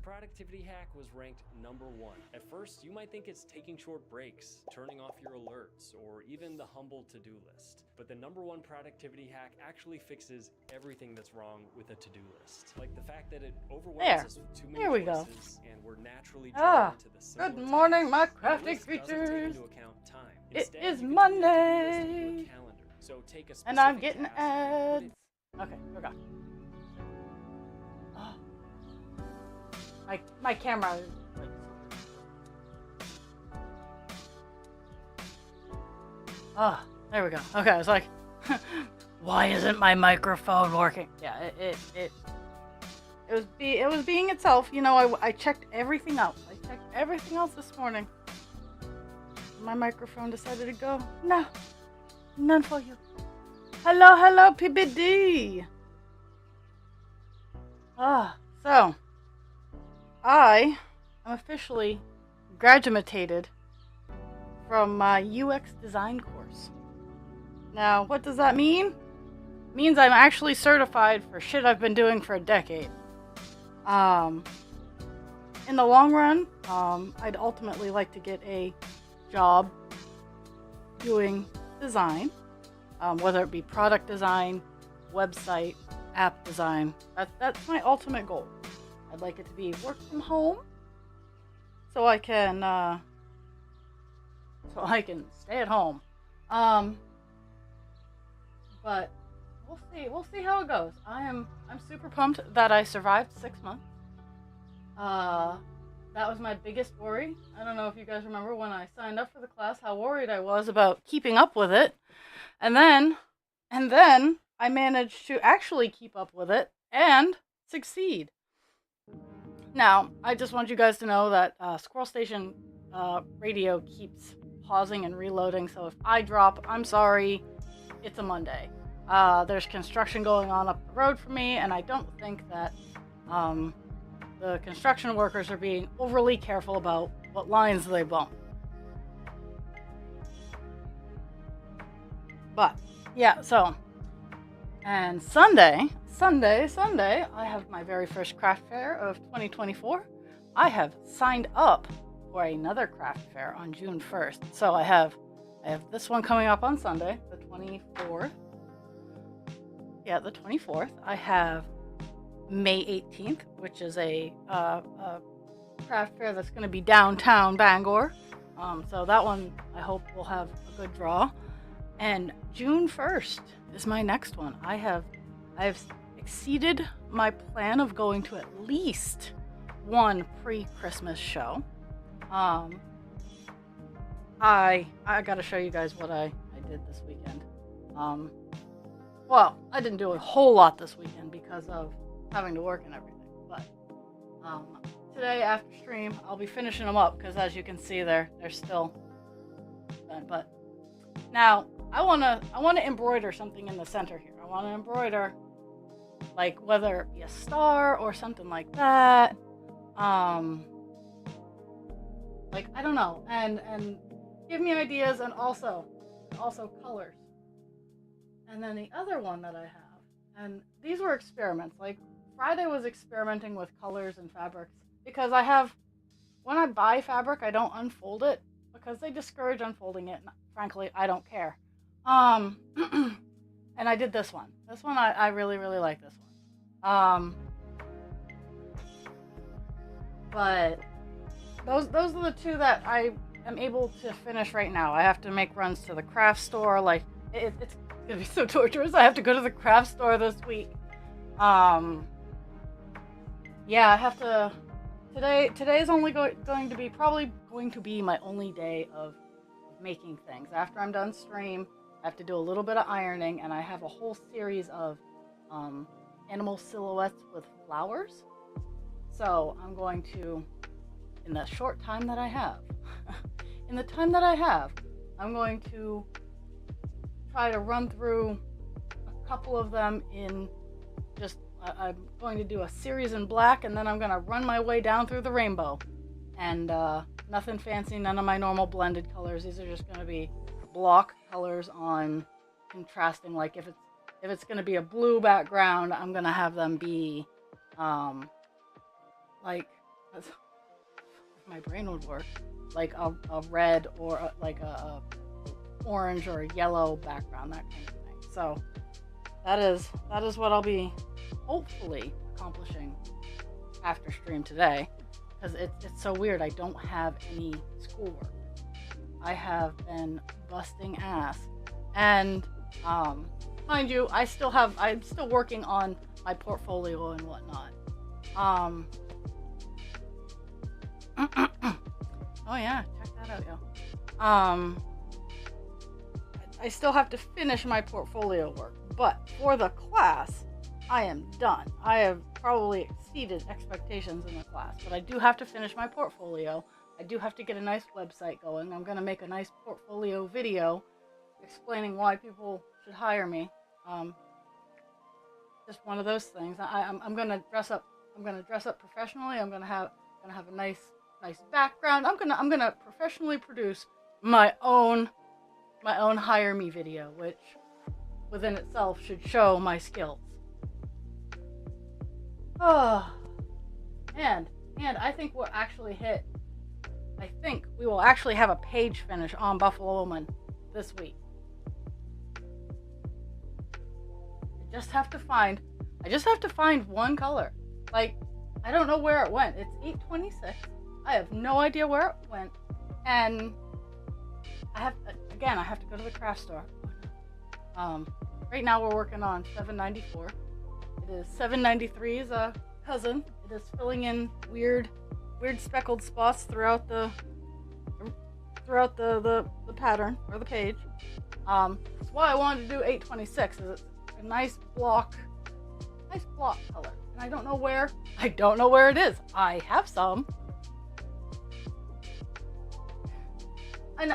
productivity hack was ranked #1. At first, you might think it's taking short breaks, turning off your alerts, or even the humble to-do list. But the #1 productivity hack actually fixes everything that's wrong with a to-do list. Like the fact that it overwhelms us with too many choices, and we're naturally drawn to the simpler Good morning, my tasks. crafty The list doesn't creatures. take into account time. It Instead, is you can turn your to-do list Monday. into a calendar. So take a And I'm specific getting task and put ads. it Okay, here we go. Oh. My camera is like... Oh, there we go. Okay, I was like, why isn't my microphone working? Yeah, it was being itself. You know, I checked everything out. I checked everything else this morning. My microphone decided to go, no, none for you. Hello, PBD. So I am officially graduated from my UX design course. Now, what does that mean? It means I'm actually certified for shit I've been doing for a decade. In the long run, I'd ultimately like to get a job doing design, whether it be product design, website, app design. That's my ultimate goal. I'd like it to be work from home, so I can stay at home. But we'll see how it goes. I'm super pumped that I survived 6 months. That was my biggest worry. I don't know if you guys remember when I signed up for the class, how worried I was about keeping up with it. And then I managed to actually keep up with it and succeed. Now, I just want you guys to know that Squirrel Station radio keeps pausing and reloading, so if I drop, I'm sorry. It's a Monday. There's construction going on up the road for me, and I don't think that the construction workers are being overly careful about what lines they bump. But, yeah, so, and Sunday, I have my very first craft fair of 2024. I have signed up for another craft fair on June 1st. So I have this one coming up on Sunday, the 24th. Yeah, the 24th. I have May 18th, which is a craft fair that's going to be downtown Bangor. So that one I hope will have a good draw. And June 1st is my next one. I have exceeded my plan of going to at least one pre-Christmas show. I got to show you guys what I did this weekend. Well, I didn't do a whole lot this weekend because of having to work and everything. But today after stream, I'll be finishing them up because as you can see, they're still done. But now I wanna embroider something in the center here. I want to embroider like whether it be a star or something like that. Like I don't know, and give me ideas and also colors. And then the other one that I have, and these were experiments. Like Friday was experimenting with colors and fabrics because when I buy fabric, I don't unfold it because they discourage unfolding it. And frankly, I don't care. And I did this one. This one, I really, really like this one. But those are the two that I am able to finish right now. I have to make runs to the craft store. Like it's gonna be so torturous. I have to go to the craft store this week. Yeah, I have to. Today is only going to be my only day of making things. After I'm done stream, I have to do a little bit of ironing, and I have a whole series of animal silhouettes with flowers. So I'm going to, in the short time that I have, I'm going to try to run through a couple of them in just, I'm going to do a series in black, and then I'm going to run my way down through the rainbow. And nothing fancy, none of my normal blended colors. These are just going to be block colors on contrasting. Like if it's going to be a blue background, I'm going to have them be like If my brain would work, like a red or like a orange or a yellow background, that kind of thing. So that is what I'll be hopefully accomplishing after stream today, because it's so weird. I don't have any schoolwork. I have been busting ass, and mind you, I'm still working on my portfolio and whatnot. Oh yeah, check that out, yo. I still have to finish my portfolio work, but for the class, I am done. I have probably exceeded expectations in the class, but I do have to finish my portfolio. I do have to get a nice website going. I'm going to make a nice portfolio video explaining why people should hire me. Just one of those things. I'm going to dress up. I'm going to dress up professionally. I'm going to have a nice background. I'm going to professionally produce my own hire me video, which within itself should show my skills. Oh, and I think we will actually have a page finish on Buffalo Woman this week. I just have to find one color. Like, I don't know where it went. It's 8:26. I have no idea where it went, and I have to go to the craft store. Right now we're working on 794. It is 793's cousin. It is filling in weird speckled spots throughout the pattern or the page. That's why I wanted to do 826. It's a nice block color, and I don't know where it is. I have some. And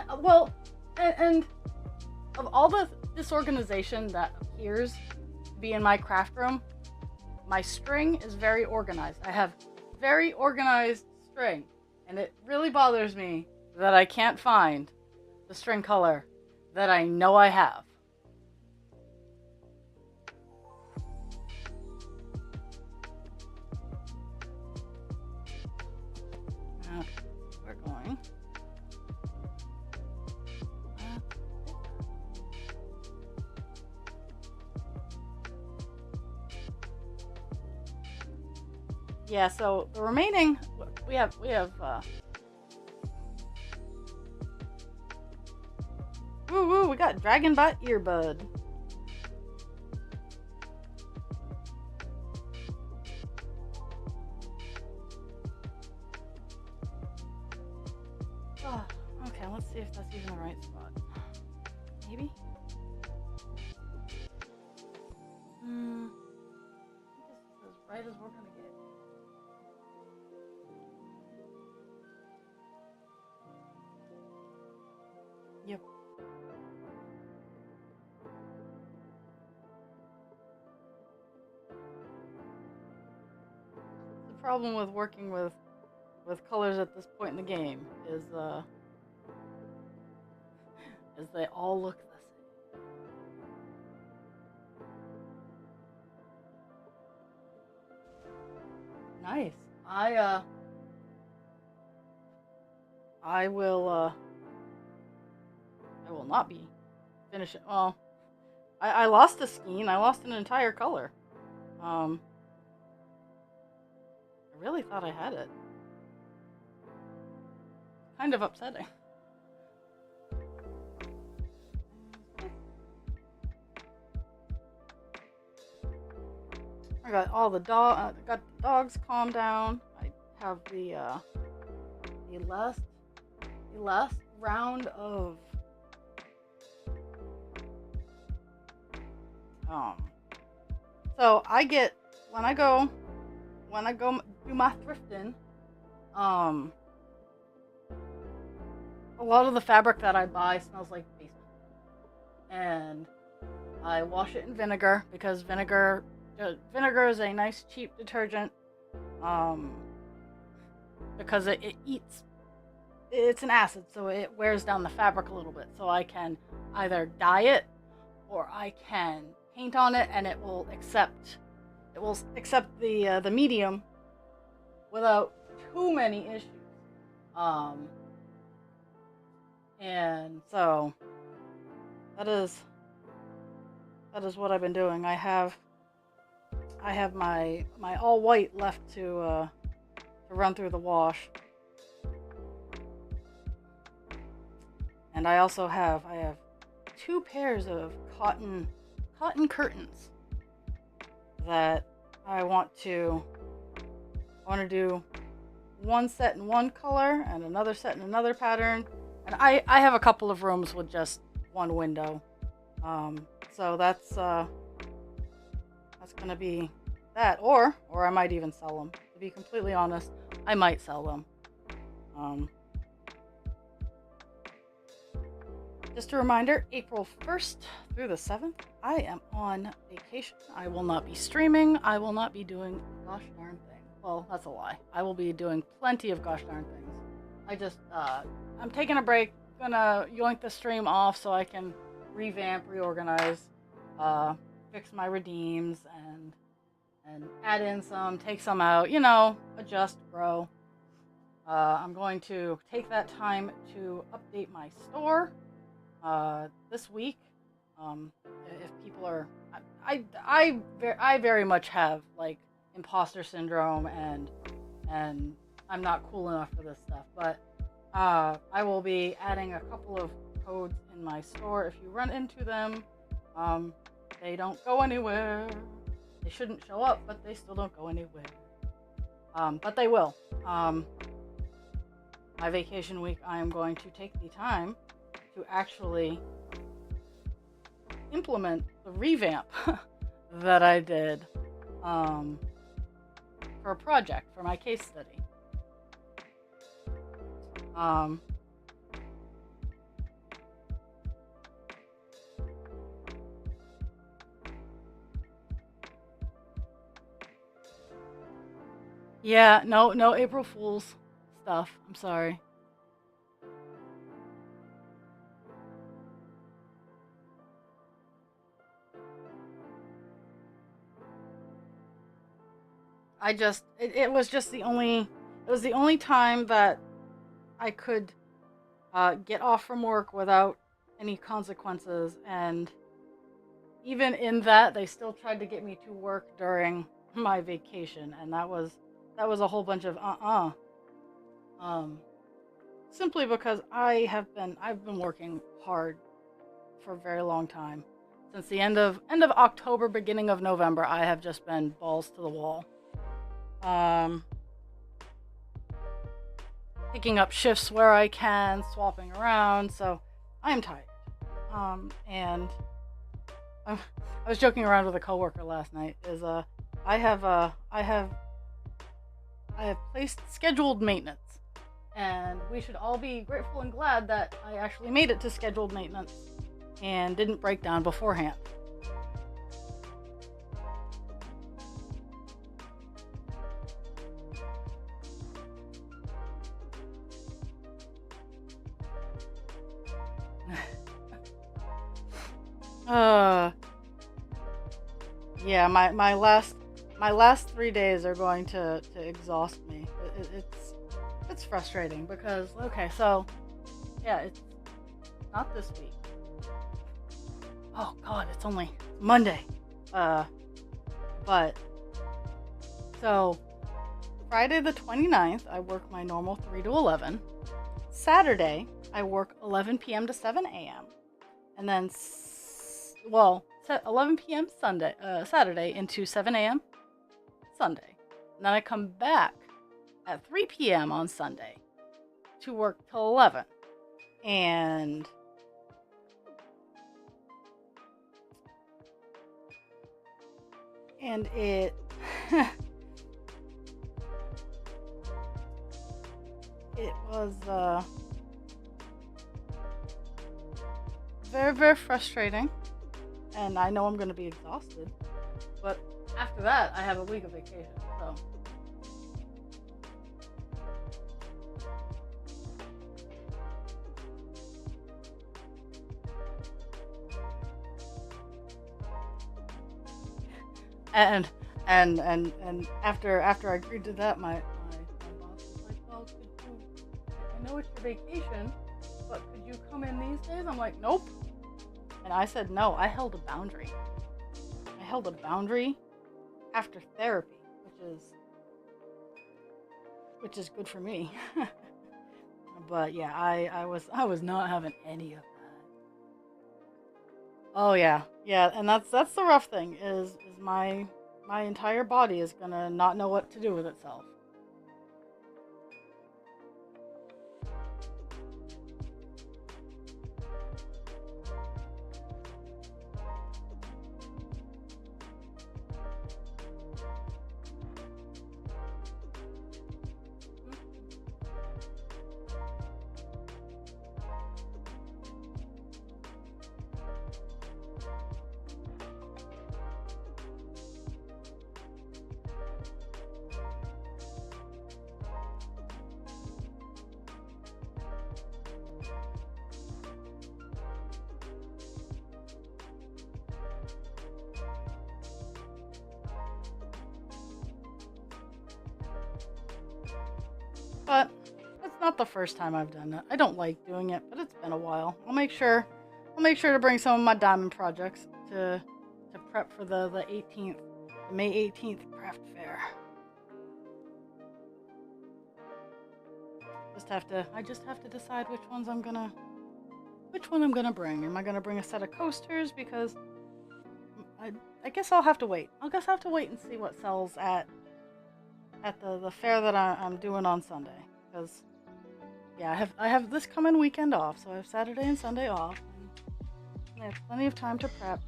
of all the disorganization that appears to be in my craft room, my string is very organized. I have very organized string, and it really bothers me that I can't find the string color that I know I have. Okay, we're going. Yeah, so the remaining, we have we got Dragonbot Earbud. Oh, okay, let's see if that's even the right spot. Maybe? I think this is as right as we're gonna get. Yep. The problem with working with colors at this point in the game is they all look the same. Nice. I will not be finishing. Well, I lost a skein. I lost an entire color. I really thought I had it. Kind of upsetting. I got all the dogs calmed down. I have the last round of so I get when I go do my thrifting, a lot of the fabric that I buy smells like basement, and I wash it in vinegar because vinegar is a nice cheap detergent, because it's an acid, so it wears down the fabric a little bit. So I can either dye it or I can paint on it, and it will accept the medium without too many issues. And so that is what I've been doing. I have my all white left to run through the wash. And I also have 2 pairs of cotton curtains that I want to do one set in one color and another set in another pattern. And I have a couple of rooms with just one window. So that's gonna be that, or I might even sell them. To be completely honest, I might sell them. Just a reminder, April 1st through the 7th, I am on vacation. I will not be streaming. I will not be doing a gosh darn thing. Well, that's a lie. I will be doing plenty of gosh darn things. I just, I'm taking a break. Gonna yoink the stream off so I can revamp, reorganize, fix my redeems, and add in some, take some out, adjust, grow. I'm going to take that time to update my store this week. If people are, I very much have like imposter syndrome and I'm not cool enough for this stuff, but I will be adding a couple of codes in my store. If you run into them, they don't go anywhere. They shouldn't show up, but they still don't go anywhere. But they will. My vacation week, I am going to take the time to actually implement the revamp that I did for a project, for my case study. Yeah, no April Fool's stuff. I'm sorry. It was just the only time that I could get off from work without any consequences, and even in that, they still tried to get me to work during my vacation, and that was a whole bunch of simply because I've been working hard for a very long time. Since the end of October, beginning of November, I have just been balls to the wall. Picking up shifts where I can, swapping around, so I'm tired. And I was joking around with a coworker last night. I have placed scheduled maintenance, and we should all be grateful and glad that I actually made it to scheduled maintenance and didn't break down beforehand. Yeah, my last 3 days are going to exhaust me. It's frustrating because, okay, so yeah, it's not this week. Oh God, it's only Monday. But so Friday the 29th, I work my normal 3 to 11. Saturday, I work 11 p.m. to 7 a.m. And then 11 p.m. Saturday into 7 a.m. Sunday. And then I come back at 3 p.m. on Sunday to work till 11. And it it was very, very frustrating. And I know I'm going to be exhausted. But after that, I have a week of vacation, so. And after I agreed to that, my boss was it's your vacation, but could you come in these days? I'm like, nope. And I said no. I held a boundary. I held a boundary after therapy, which is good for me. But yeah, I was not having any of that. Oh yeah, and that's the rough thing is my entire body is gonna not know what to do with itself. But it's not the first time I've done it. I don't like doing it, but it's been a while. I'll make sure to bring some of my diamond projects to prep for the 18th, the May 18th craft fair. I just have to decide which one I'm gonna bring. Am I gonna bring a set of coasters? Because I guess I'll have to wait. I'll just have to wait and see what sells at the fair that I'm doing on Sunday. Because yeah, I have this coming weekend off, so I have Saturday and Sunday off. And I have plenty of time to prep.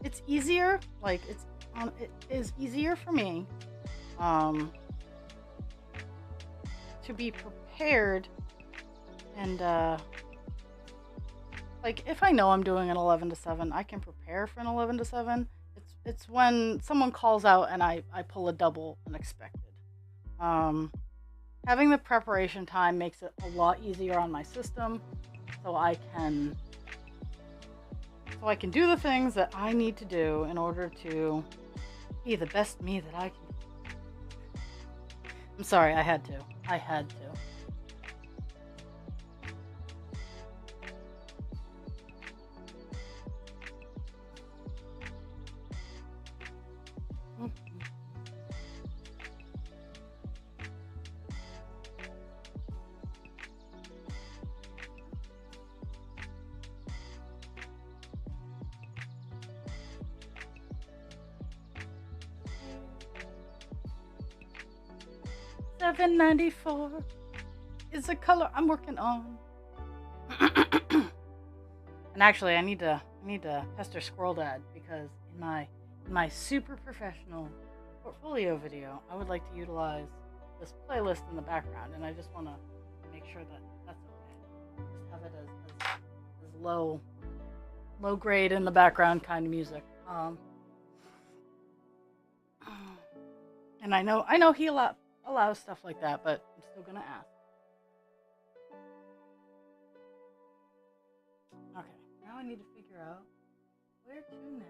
It's easier, like it is easier for me to be prepared and like if I know I'm doing an 11 to 7, I can prepare for an 11 to 7. It's when someone calls out and I pull a double unexpected. Having the preparation time makes it a lot easier on my system, so I can do the things that I need to do in order to be the best me that I can be. I'm sorry, I had to. 794 is the color I'm working on. And actually, I need to pester Squirrel Dad because in my super professional portfolio video, I would like to utilize this playlist in the background, and I just want to make sure that that's okay. Just have it as low grade in the background kind of music. And I know he allows stuff like that, but I'm still gonna ask. Okay, now I need to figure out where to next.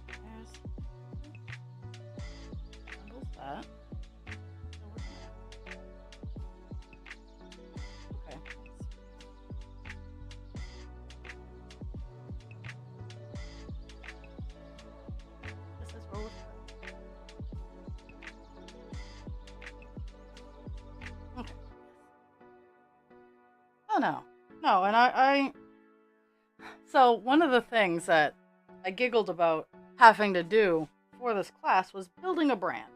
There's that. Okay. This is where we're. Okay. Oh no, and I. So one of the things that I giggled about having to do for this class was building a brand,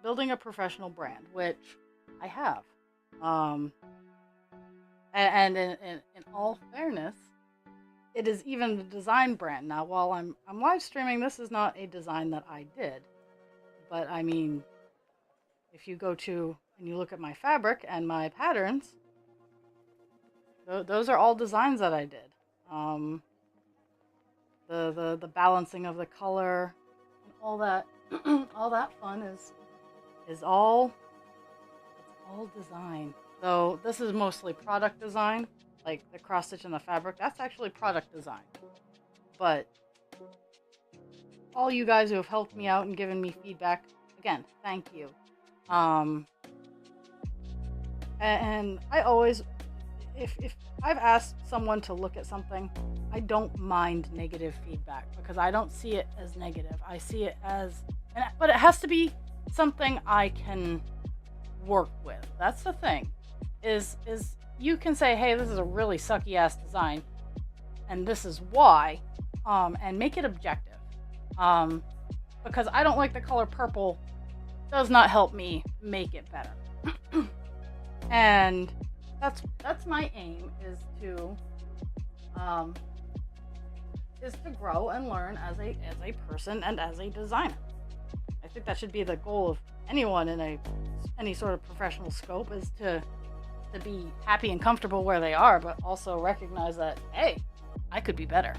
building a professional brand, which I have. And in all fairness, it is even the design brand. Now, while I'm live streaming, this is not a design that I did, but I mean, if you go to and you look at my fabric and my patterns, those are all designs that I did. the balancing of the color, and all that all that fun is all design. So this is mostly product design, like the cross stitch and the fabric. That's actually product design. But all you guys who have helped me out and given me feedback, again, thank you. And I always, if I've asked someone to look at something, I don't mind negative feedback because I don't see it as negative. I see it as, but it has to be something I can work with. That's the thing, is you can say, hey, this is a really sucky ass design, and this is why, and make it objective. Because I don't like the color purple does not help me make it better. And that's my aim, is to grow and learn as a person and as a designer. I think that should be the goal of anyone in any sort of professional scope, is to be happy and comfortable where they are, but also recognize that, hey, I could be better.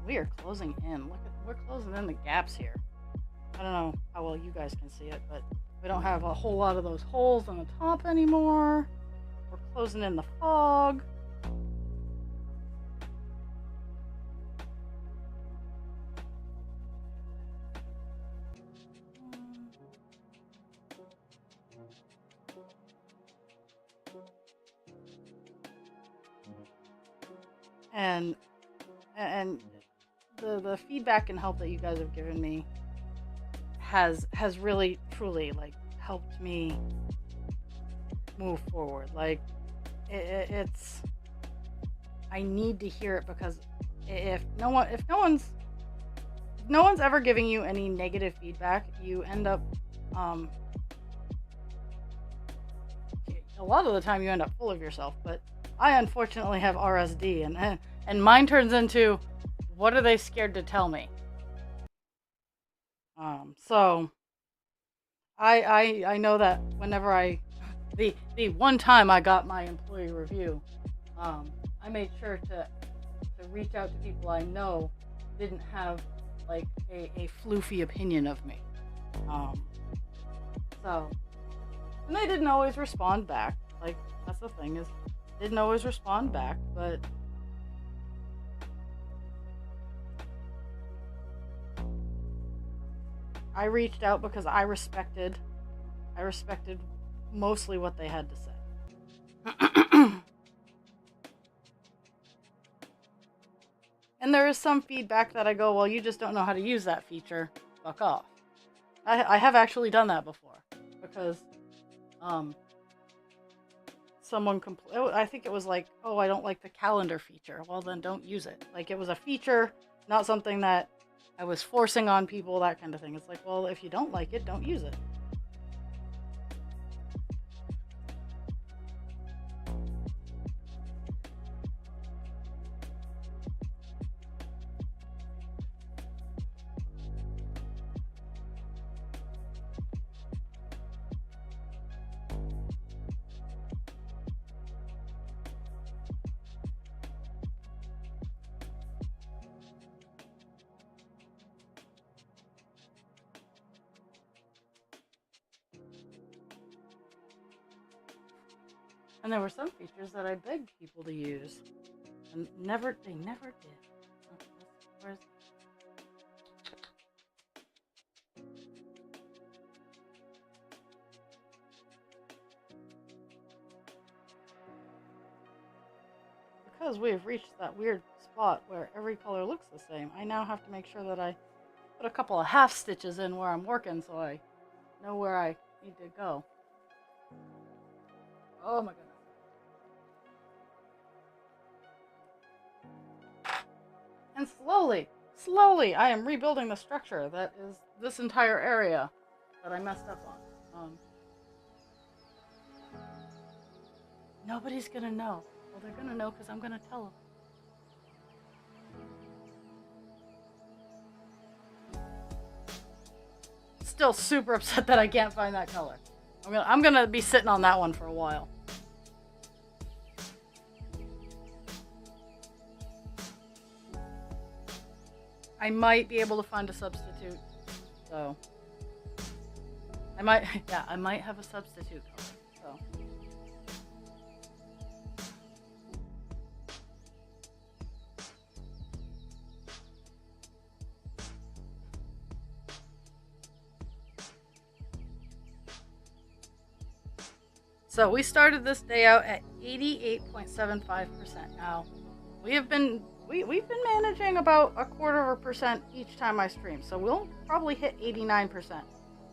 We are closing in. We're closing in the gaps here. I don't know how well you guys can see it, but we don't have a whole lot of those holes on the top anymore. We're closing in the fog. And the feedback and help that you guys have given me has really truly like helped me move forward. Like it's I need to hear it, because if no one's ever giving you any negative feedback, you end up a lot of the time you end up full of yourself. But I unfortunately have RSD, and mine turns into, what are they scared to tell me? So I know that whenever the one time I got my employee review, I made sure to reach out to people I know didn't have like a floofy opinion of me. So, and they didn't always respond back. Like, that's the thing, is didn't always respond back, but I reached out because I respected mostly what they had to say. And there is some feedback that I go, well, you just don't know how to use that feature. Fuck off. I have actually done that before, because someone I think it was like, oh, I don't like the calendar feature. Well, then don't use it. Like, it was a feature, not something that I was forcing on people, that kind of thing. It's like, well, if you don't like it, don't use it. And there were some features that I begged people to use, and they never did. Where's... Because we have reached that weird spot where every color looks the same, I now have to make sure that I put a couple of half stitches in where I'm working, so I know where I need to go. Oh my goodness. And slowly, I am rebuilding the structure that is this entire area that I messed up on. Nobody's gonna know. Well, they're gonna know because I'm gonna tell them. Still super upset that I can't find that color. I'm gonna be sitting on that one for a while. I might be able to find a substitute. So I might have a substitute color. So So we started this day out at 88.75%. Now, we've been managing about 1/4% each time I stream, so we'll probably hit 89%.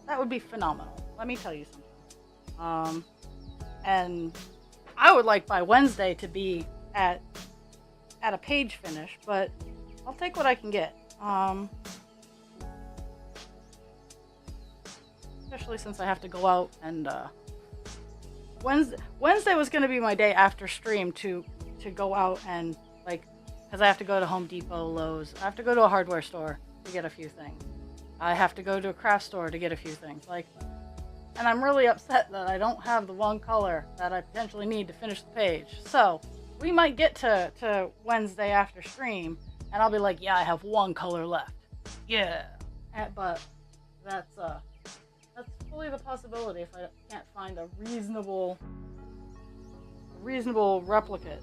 That would be phenomenal. Let me tell you something. And I would like by Wednesday to be at a page finish, but I'll take what I can get. Especially since I have to go out and Wednesday was going to be my day after stream to go out and, like, because I have to go to Home Depot, Lowe's. I have to go to a hardware store to get a few things. I have to go to a craft store to get a few things. And I'm really upset that I don't have the one color that I potentially need to finish the page. So we might get to Wednesday after stream, and I'll be like, yeah, I have one color left. Yeah. But that's fully the possibility if I can't find a reasonable replicate.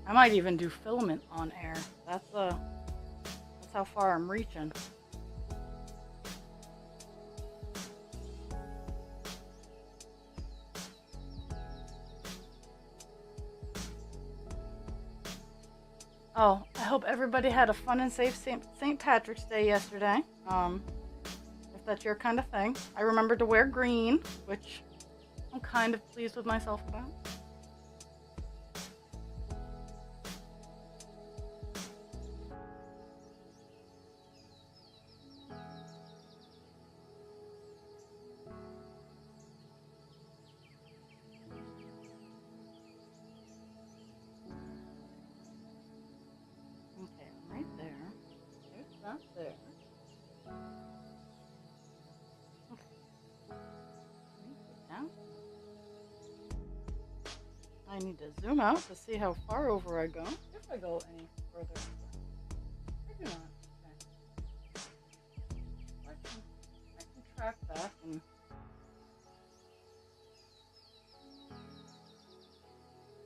I might even do filament on air. That's how far I'm reaching. Oh, I hope everybody had a fun and safe St. Patrick's Day yesterday. If that's your kind of thing. I remembered to wear green, which I'm kind of pleased with myself about. There. Okay. Now, I need to zoom out to see how far over I go. If I go any further. I do not. Okay. I can track back and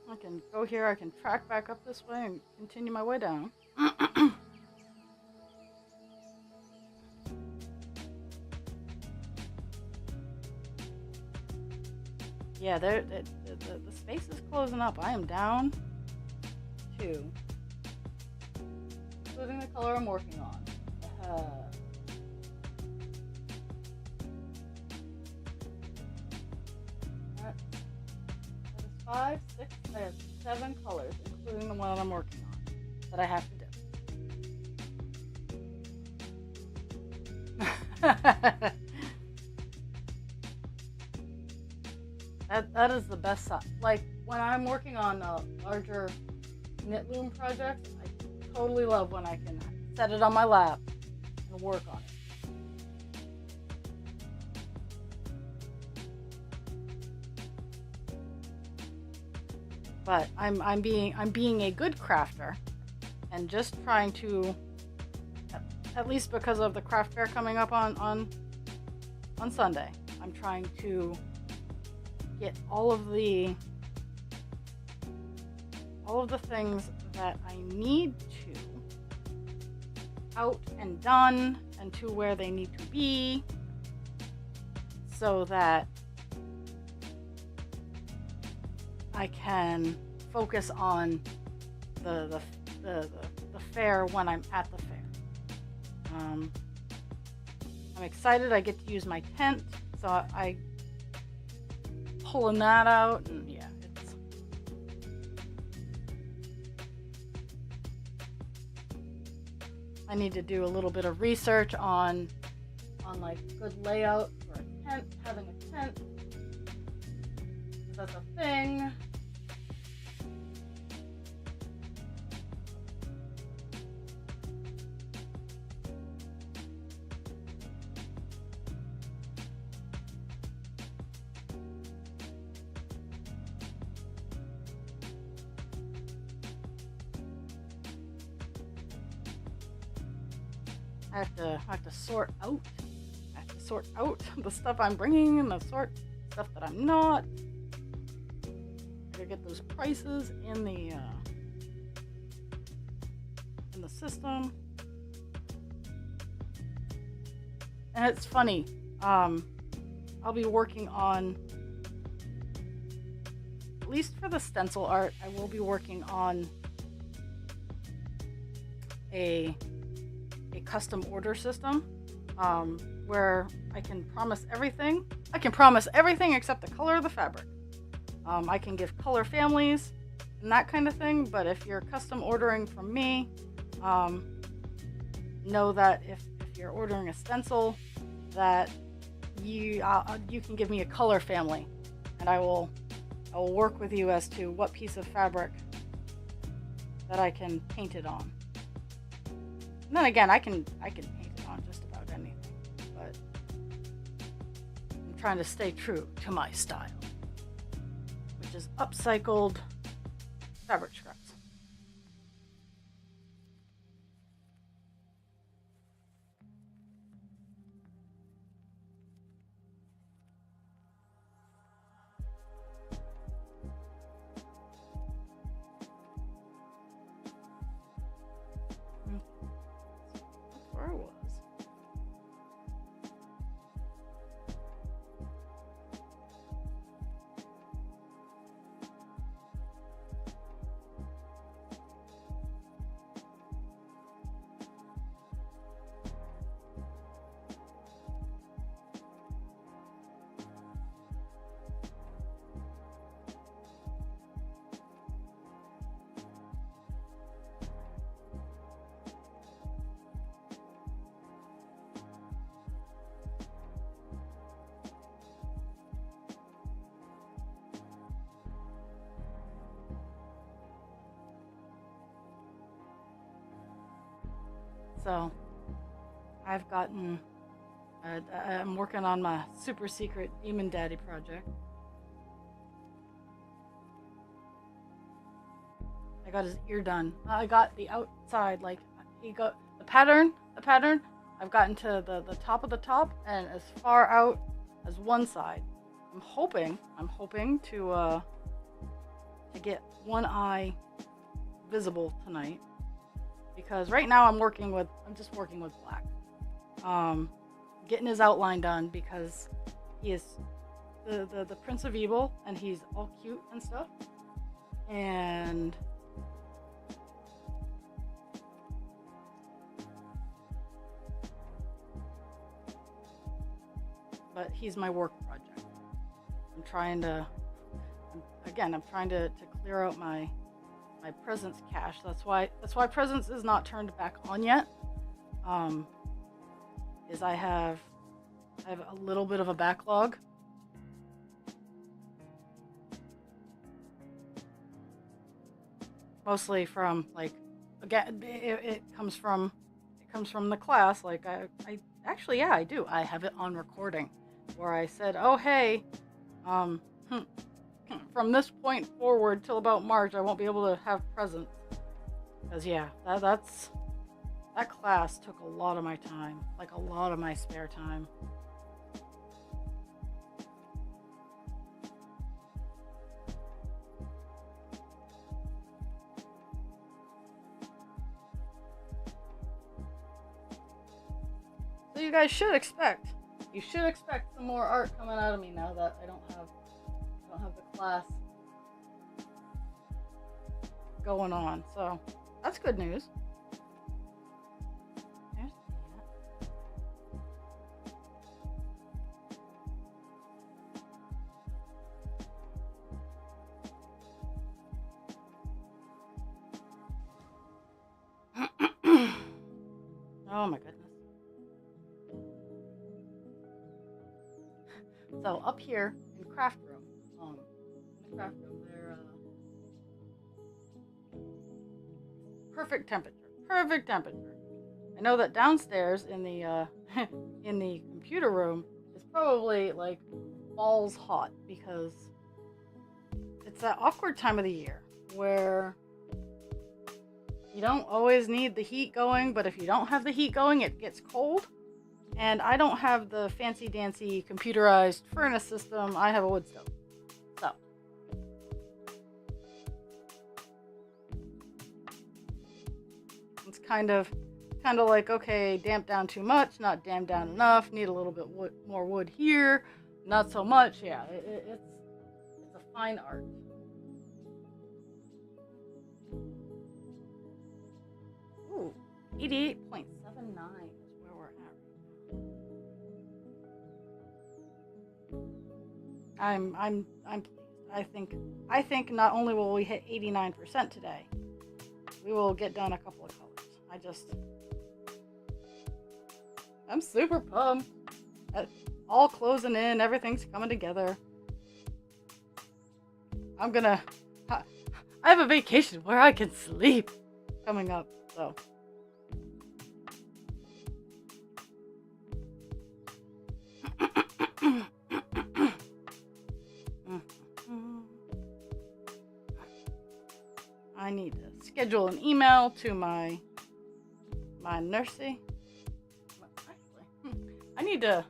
I can go here. I can track back up this way and continue my way down. Yeah, the space is closing up. I am down to, including the color I'm working on. That is 5, 6, I have 7 colors, including the one I'm working on, that I have to do. That is the best side. Like, when I'm working on larger knit loom projects, I totally love when I can set it on my lap and work on it. But I'm being a good crafter and just trying to, at least because of the craft fair coming up on Sunday, I'm trying to get all of the things that I need to out and done and to where they need to be, so that I can focus on the fair when I'm at the fair. I'm excited. I get to use my tent, so I pulling that out, and yeah, I need to do a little bit of research on like good layout for a tent, having a tent, use as a thing. I have to sort out. I have to sort out the stuff I'm bringing and the stuff that I'm not. I gotta get those prices in the system. And it's funny. I'll be working on, at least for the stencil art, I will be working on a custom order system where I can promise everything. I can promise everything except the color of the fabric. I can give color families and that kind of thing, but if you're custom ordering from me, know that if you're ordering a stencil, that you can give me a color family, and I will work with you as to what piece of fabric that I can paint it on. And then again, I can paint it on just about anything, but I'm trying to stay true to my style, which is upcycled fabric scraps. Where I was. So, I've gotten, I'm working on my super secret Demon Daddy project. I got his ear done. I got the outside, like, he got the pattern, I've gotten to the top of the top and as far out as one side. I'm hoping to get one eye visible tonight. Because right now I'm just working with black. Getting his outline done because he is the Prince of Evil and he's all cute and stuff. But he's my work project. I'm trying to clear out my presence cache. That's why presence is not turned back on yet. Is I have a little bit of a backlog. Mostly from, like, again, it comes from the class. Like I do. I have it on recording where I said, oh hey, from this point forward till about March, I won't be able to have presents. Because yeah, that class took a lot of my time, like a lot of my spare time. So you guys should expect some more art coming out of me now that I don't have the class going on. So that's good news. There's that. Oh my goodness. So up here in craft room, craft room. They're perfect temperature. Perfect temperature. I know that downstairs in the in the computer room is probably like balls hot because it's that awkward time of the year where you don't always need the heat going, but if you don't have the heat going, it gets cold. And I don't have the fancy dancy computerized furnace system. I have a wood stove. So it's kind of like, okay, damp down too much, not damp down enough, need a little bit more wood here, not so much. Yeah, it's a fine art. Ooh, 88.79 is where we're at right now. I'm pleased. I think not only will we hit 89% today, we will get done a couple of colors. I'm super pumped. All closing in, everything's coming together. I have a vacation where I can sleep coming up, so. I need to schedule an email to my nursie. Actually, I need to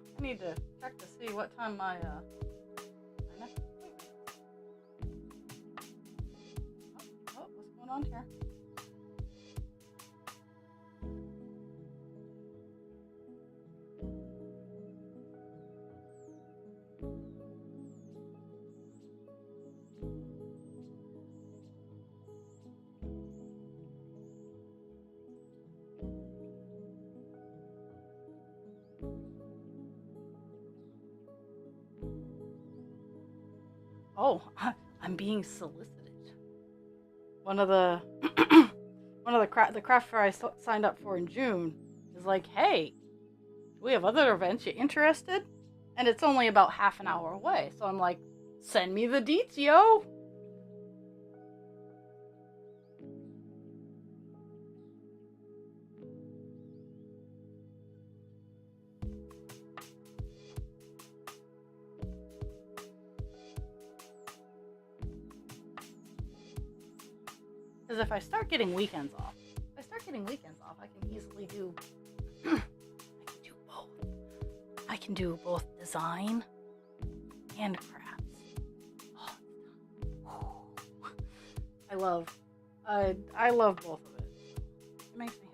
check to see what time my next appointment is. Oh, what's going on here? Oh, I'm being solicited. One of the the craft fair I signed up for in June is like, hey, do we have other events? You interested? And it's only about half an hour away. So I'm like, send me the deets, yo. Because if I start getting weekends off, I can easily do. I can do both design and crafts. Oh, I love both of it. It makes me happy.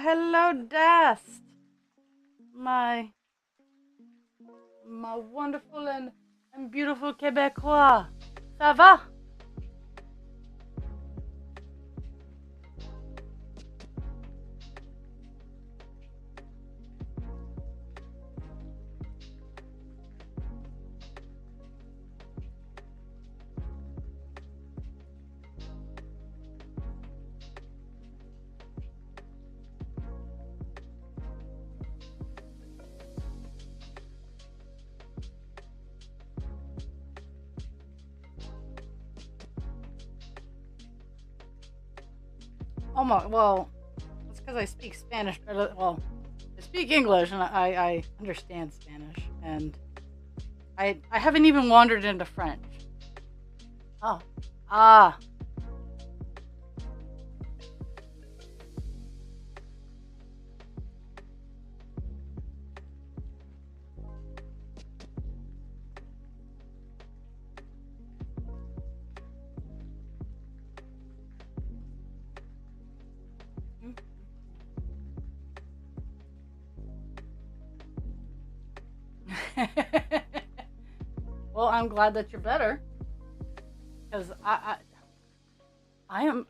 Hello, Dast. My wonderful and beautiful Québécois. Ça va? Well, it's because I speak Spanish. Well, I speak English and I understand Spanish, and I haven't even wandered into French. Oh, Well, I'm glad that you're better, because I'm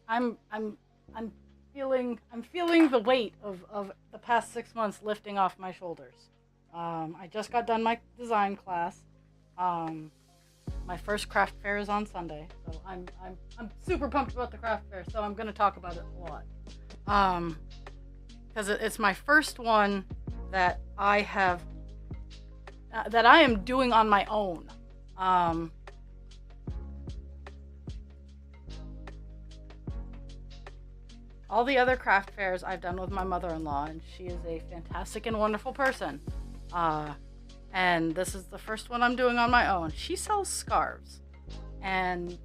feeling the weight of the past 6 months lifting off my shoulders. I just got done my design class. My first craft fair is on Sunday, so I'm super pumped about the craft fair. So I'm gonna talk about it a lot, because it's my first one that I have that I am doing on my own. All the other craft fairs I've done with my mother-in-law, and she is a fantastic and wonderful person. And this is the first one I'm doing on my own. She sells scarves and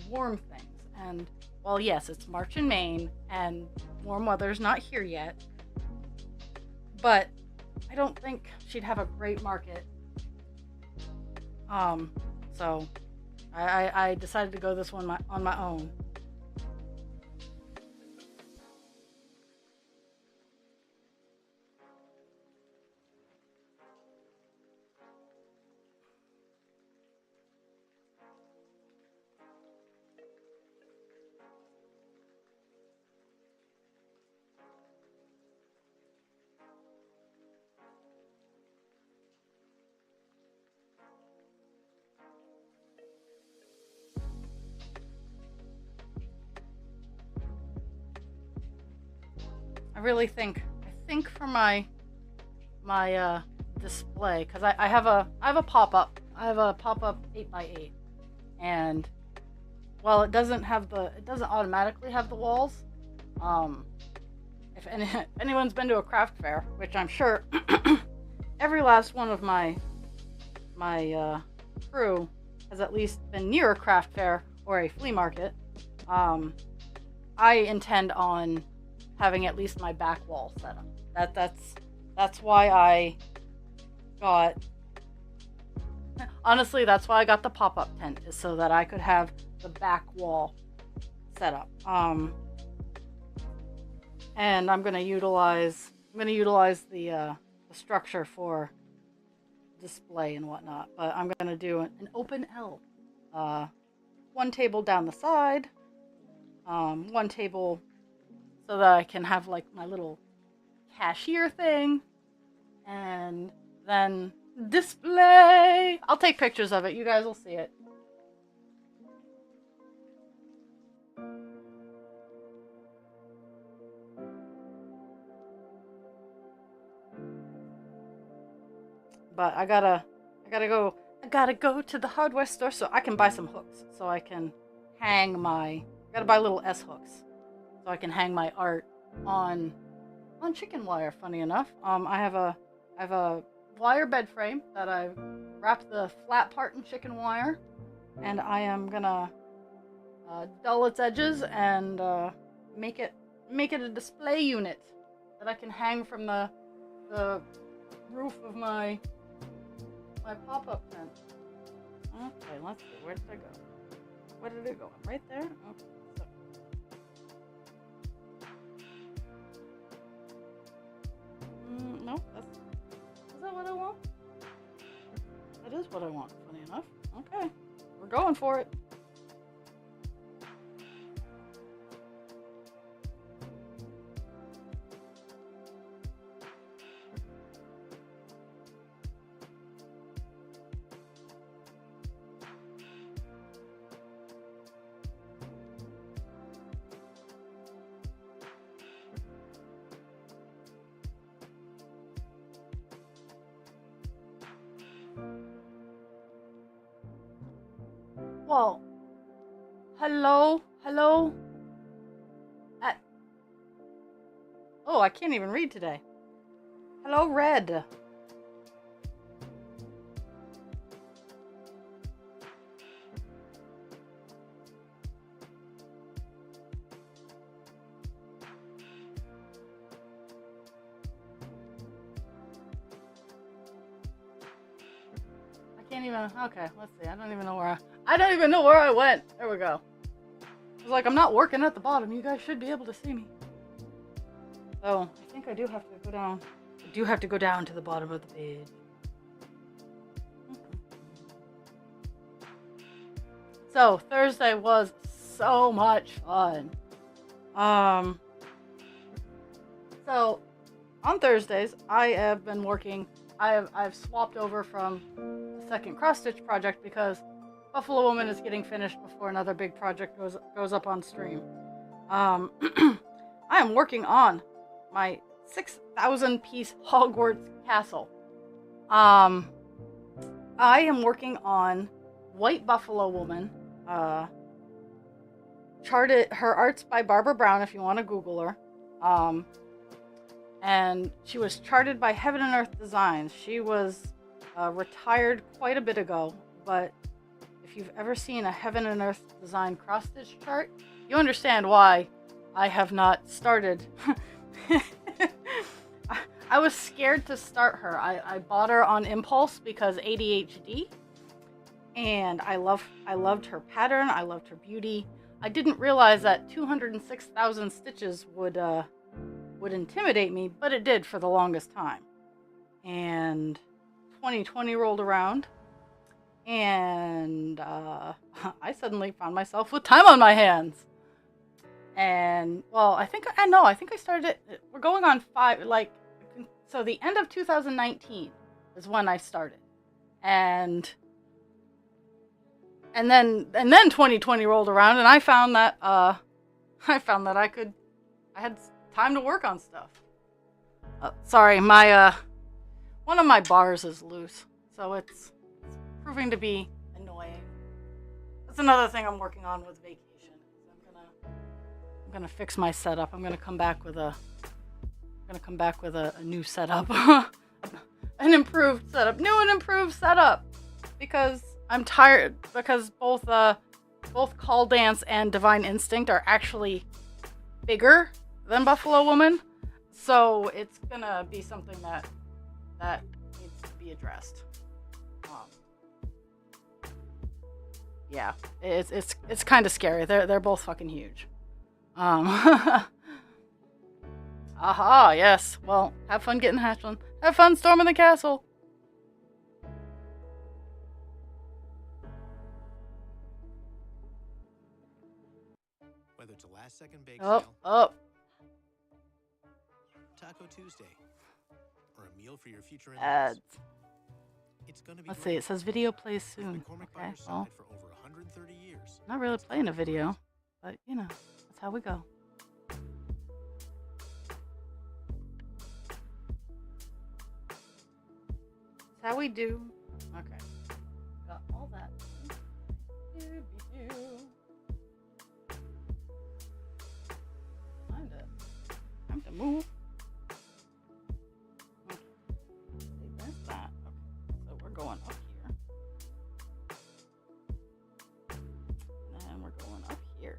warm things. And well, yes, it's March in Maine, and warm weather's not here yet. But I don't think she'd have a great market. So I decided to go this one on my own. I think for my display, because I have a pop-up 8x8, and while it doesn't automatically have the walls, if anyone's been to a craft fair, which I'm sure every last one of my crew has at least been near a craft fair or a flea market, I intend on having at least my back wall set up. That's why I got. Honestly, that's why I got the pop-up tent, is so that I could have the back wall set up. And I'm gonna utilize the structure for display and whatnot. But I'm gonna do an open L. One table down the side. One table so that I can have like my little cashier thing, and then display. I'll take pictures of it. You guys will see it. But I gotta go to the hardware store so I can buy some hooks so I can hang my. Gotta buy little S hooks so I can hang my art on chicken wire. Funny enough, I have a wire bed frame that I've wrapped the flat part in chicken wire, and I am gonna dull its edges and make it a display unit that I can hang from the roof of my pop-up tent. Okay, let's see. Where did I go? Where did it go? Right there? Okay. No, is that what I want? That is what I want, funny enough. Okay, we're going for it. Well, hello. Oh, I can't even read today. Hello, Red. I can't even. Okay, let's see. I don't even know where I went. There we go. It's like I'm not working at the bottom. You guys should be able to see me. So I think I do have to go down. I do have to go down to the bottom of the page. So Thursday was so much fun. So on Thursdays, I have been working. I've swapped over from the second cross stitch project because Buffalo Woman is getting finished before another big project goes up on stream. I am working on my 6,000 piece Hogwarts castle. I am working on White Buffalo Woman. Charted, her art's by Barbara Brown if you want to Google her. And she was charted by Heaven and Earth Designs. She was retired quite a bit ago, but if you've ever seen a Heaven and Earth Design cross-stitch chart, you understand why I have not started. I was scared to start her. I bought her on impulse because ADHD, and I loved her pattern. I loved her beauty. I didn't realize that 206,000 stitches would intimidate me, but it did for the longest time. And 2020 rolled around, and I suddenly found myself with time on my hands. And well, I think I started it. We're going on 5. So the end of 2019 is when I started, and then 2020 rolled around, and I found that I had time to work on stuff. Sorry, my one of my bars is loose, so it's proving to be annoying. That's another thing I'm working on with vacation. I'm gonna fix my setup. I'm gonna come back with a new setup, an improved setup, new and improved setup, because I'm tired. Because both Call Dance and Divine Instinct are actually bigger than Buffalo Woman, so it's gonna be something that needs to be addressed. Yeah, it's kind of scary. They're both fucking huge. Aha, yes. Well, have fun getting hatched on. Have fun storming the castle. Whether it's a last-second bake sale, Taco Tuesday, or a meal for your future in-laws, it's gonna be. Let's see. It says video plays soon. Okay, well, for over 130 years. not really playing a video, but you know, that's how we go. That's how we do. Okay. Got all that. Time to move. Okay. See, there's that. Okay. So we're going up here. And we're going up here.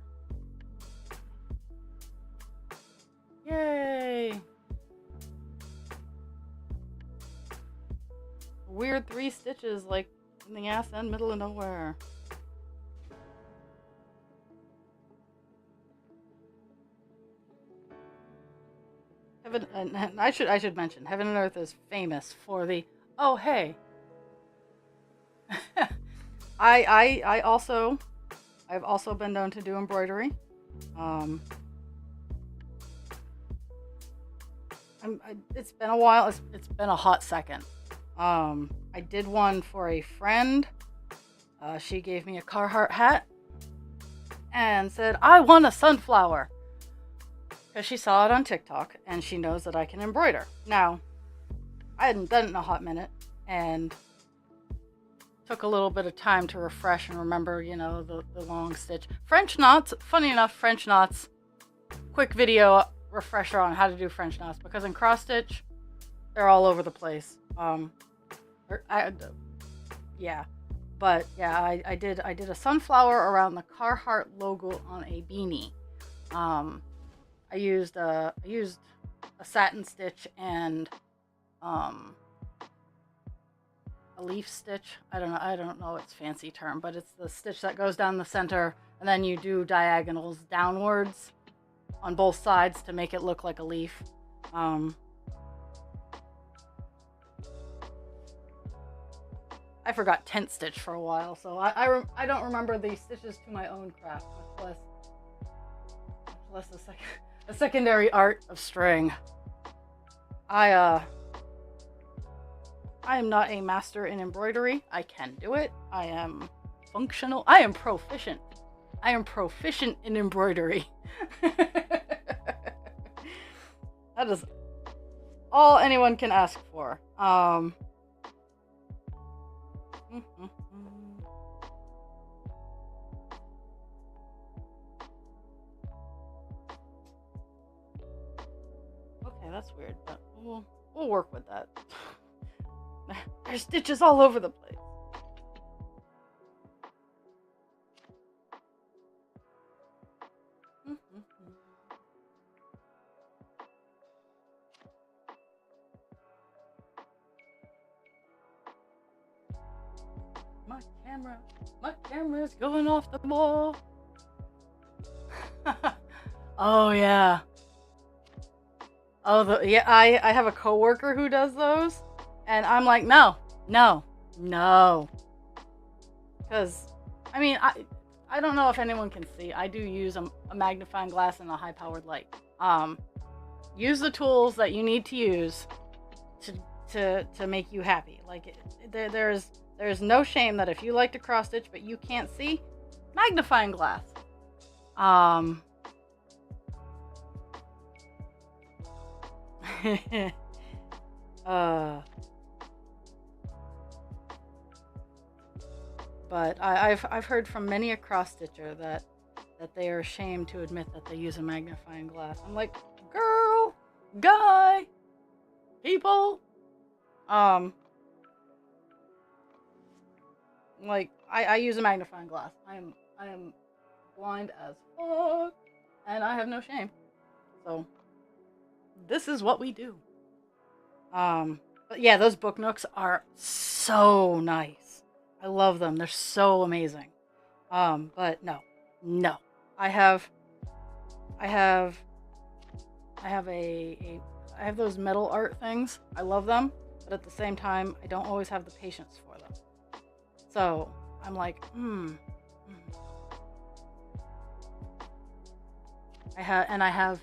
Yay! Weird 3 stitches like in the ass end, middle of nowhere. Heaven, and I should mention, Heaven and Earth is famous for the hey. I've also been known to do embroidery. It's been a while. It's been a hot second. I did one for a friend. She gave me a Carhartt hat and said, I want a sunflower. Because she saw it on TikTok and she knows that I can embroider. Now, I hadn't done it in a hot minute and took a little bit of time to refresh and remember, the long stitch. French knots, funny enough, French knots, quick video refresher on how to do French knots, because in cross stitch, they're all over the place. I did a sunflower around the Carhartt logo on a beanie. I used a satin stitch and a leaf stitch. I don't know its fancy term, but it's the stitch that goes down the center and then you do diagonals downwards on both sides to make it look like a leaf. I forgot tent stitch for a while, so I don't remember the stitches to my own craft, much less a secondary art of string. I am not a master in embroidery. I can do it. I am functional. I am proficient. I am proficient in embroidery. That is all anyone can ask for. Okay, that's weird, but we'll work with that. There's stitches all over the place. My camera's going off the wall. Oh yeah. Oh, I have a coworker who does those, and I'm like, no. Because, I mean, I don't know if anyone can see. I do use a magnifying glass and a high-powered light. Use the tools that you need to use to make you happy. Like, there's no shame that if you like to cross stitch but you can't see, magnifying glass. But I've heard from many a cross stitcher that they are ashamed to admit that they use a magnifying glass. I'm like, girl, guy, people, like I use a magnifying glass. I am blind as fuck, and I have no shame. So this is what we do. But yeah, those book nooks are so nice. I love them. They're so amazing. But no. I have those metal art things. I love them, but at the same time, I don't always have the patience for them. So I'm like, I have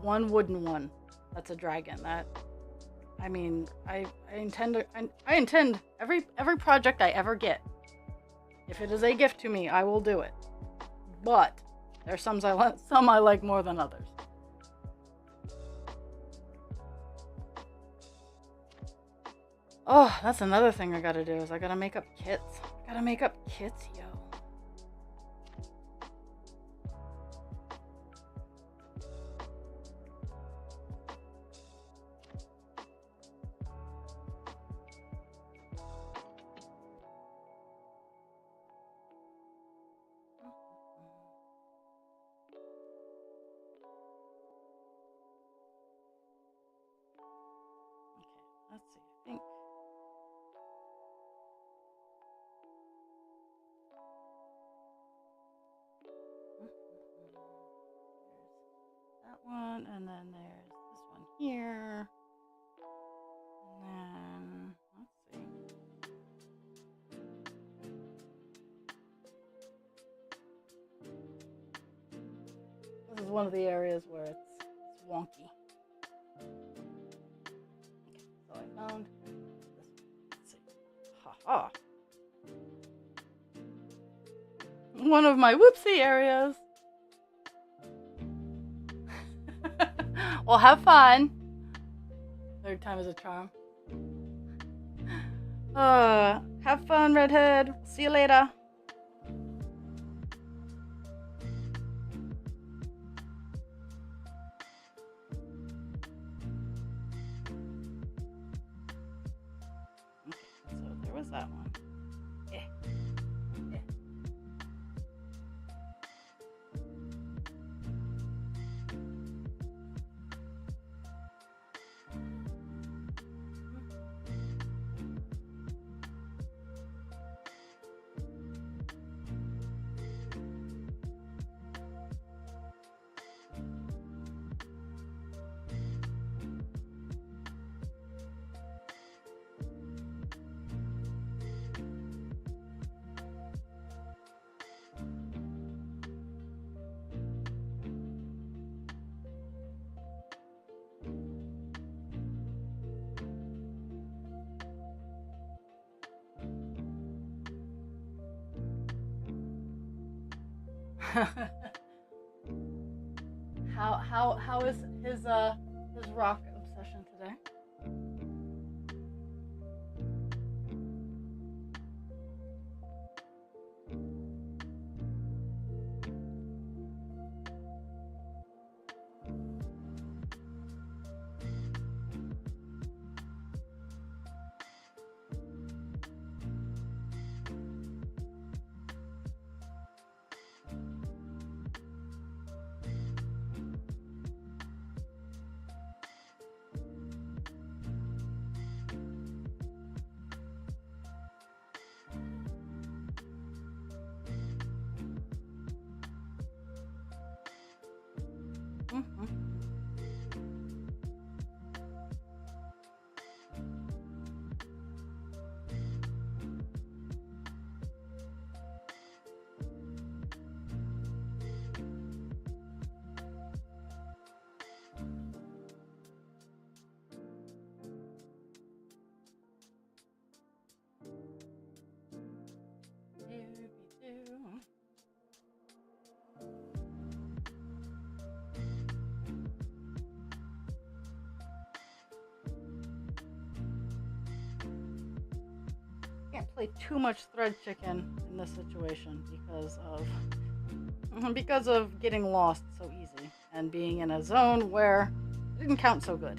one wooden one that's a dragon. That, I mean, I intend every project I ever get, if it is a gift to me, I will do it. But there's some I like more than others. Oh, that's another thing I gotta do, is I gotta make up kits. Yo. Let's see, I think. There's that one, and then there's this one here. And then, let's see. This is one of the areas where it's wonky. So I found this. Let's see. Haha. One of my whoopsie areas. Well, have fun. Third time is a charm. Have fun, redhead. See you later. Was that one? Yeah. How is his rock obsession today? Mm-hmm. Doobie-doo. Can't play too much thread chicken in this situation because of getting lost so easy and being in a zone where it didn't count so good.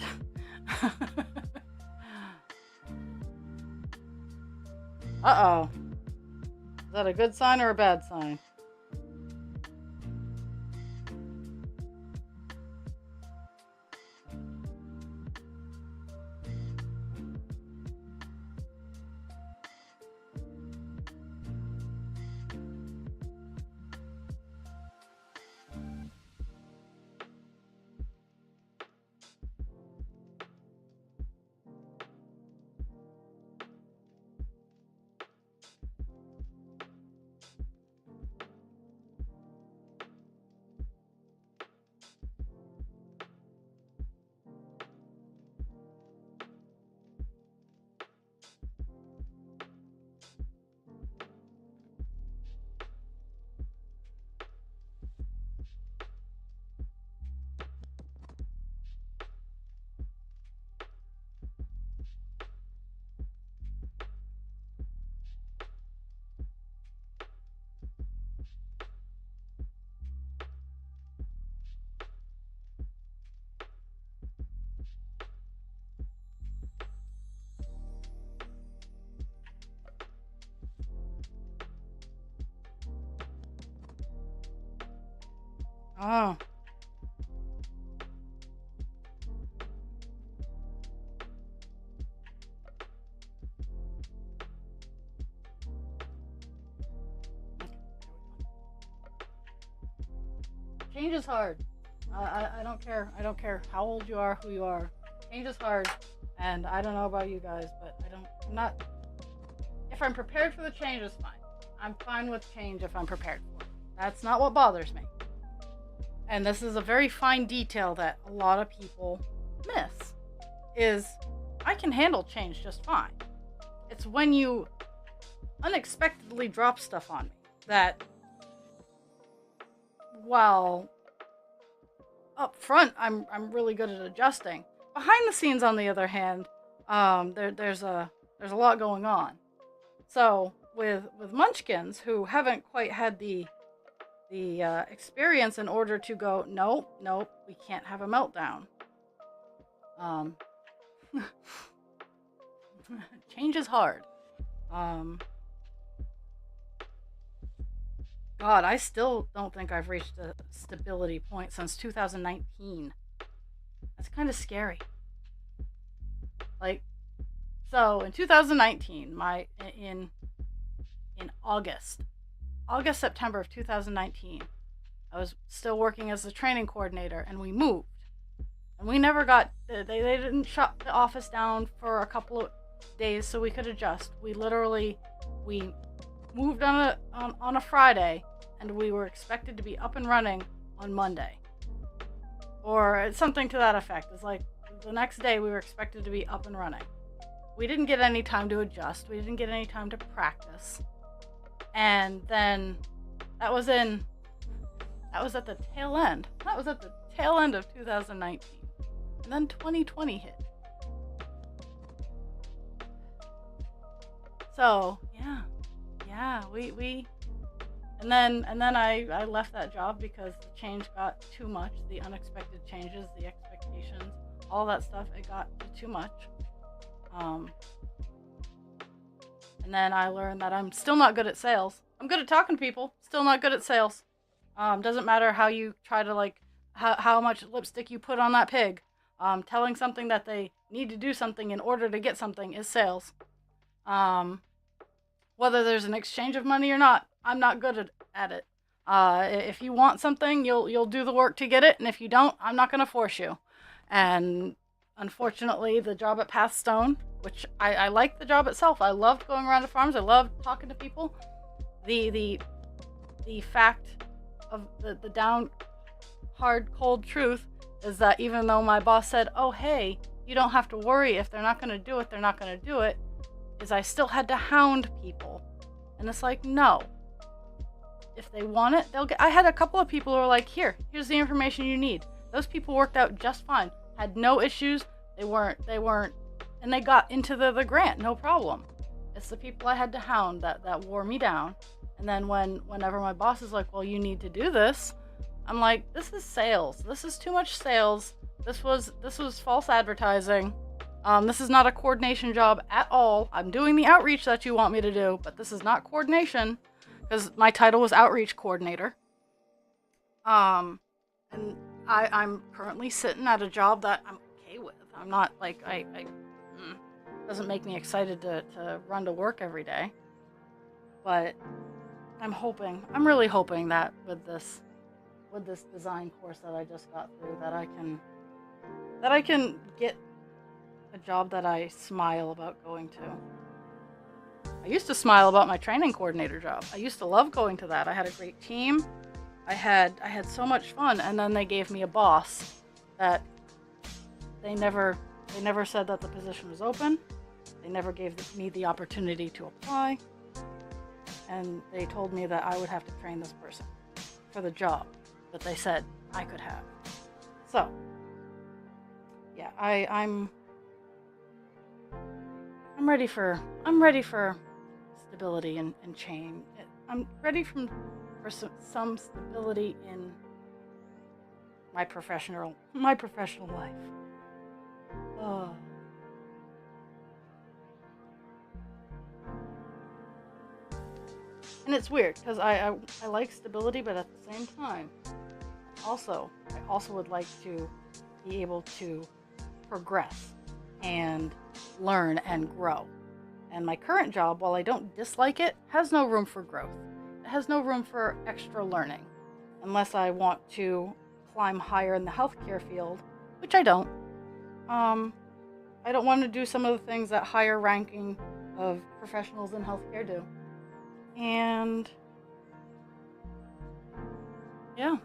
Uh-oh. Is that a good sign or a bad sign? Oh. Change is hard. I don't care. I don't care how old you are, who you are. Change is hard, and I don't know about you guys, but I'm not. If I'm prepared for the change, it's fine. I'm fine with change if I'm prepared for it. That's not what bothers me. And this is a very fine detail that a lot of people miss, is I can handle change just fine. It's when you unexpectedly drop stuff on me that, while up front I'm really good at adjusting, behind the scenes, on the other hand, there's a lot going on. So with munchkins who haven't quite had the experience in order to go, nope, we can't have a meltdown. Change is hard. God, I still don't think I've reached a stability point since 2019. That's kind of scary. Like, so in 2019, in August, September of 2019, I was still working as a training coordinator, and we moved. And we never got, they didn't shut the office down for a couple of days so we could adjust. We moved on a Friday, and we were expected to be up and running on Monday. Or something to that effect. It's like the next day we were expected to be up and running. We didn't get any time to adjust. We didn't get any time to practice. And then that was in That was at the tail end. That was at the tail end of 2019. And then 2020 hit. So, yeah, we and then I left that job because the change got too much, the unexpected changes, the expectations, all that stuff, it got too much. And then I learned that I'm still not good at sales. I'm good at talking to people, still not good at sales. Doesn't matter how you try to how much lipstick you put on that pig. Telling something that they need to do something in order to get something is sales. Whether there's an exchange of money or not, I'm not good at it. If you want something, you'll do the work to get it, and if you don't, I'm not going to force you. And unfortunately, the job at Pathstone, which I liked the job itself. I loved going around to farms. I loved talking to people. The fact of the down, hard, cold truth is that even though my boss said, oh, hey, you don't have to worry. If they're not going to do it, they're not going to do it. Is I still had to hound people. And it's like, no. If they want it, they'll get. I had a couple of people who were like, here's the information you need. Those people worked out just fine. Had no issues. They weren't, and they got into the grant, no problem. It's the people I had to hound that wore me down. And then whenever my boss is like, well, you need to do this, I'm like, this is sales. This is too much sales. This was false advertising. This is not a coordination job at all. I'm doing the outreach that you want me to do, but this is not coordination, because my title was outreach coordinator. And I'm currently sitting at a job that I'm okay with. I'm not like, doesn't make me excited to run to work every day. But I'm really hoping that with this design course that I just got through, that I can get a job that I smile about going to. I used to smile about my training coordinator job. I used to love going to that. I had a great team. I had so much fun, and then they gave me a boss that they never said that the position was open. They never gave me the opportunity to apply. And they told me that I would have to train this person for the job that they said I could have. So, yeah, I'm ready for stability and change. I'm ready for some stability in my professional life. Oh. And it's weird because I like stability, but at the same time, I also would like to be able to progress and learn and grow. And my current job, while I don't dislike it, has no room for growth. It has no room for extra learning, unless I want to climb higher in the healthcare field, which I don't. I don't want to do some of the things that higher ranking of professionals in healthcare do. And yeah.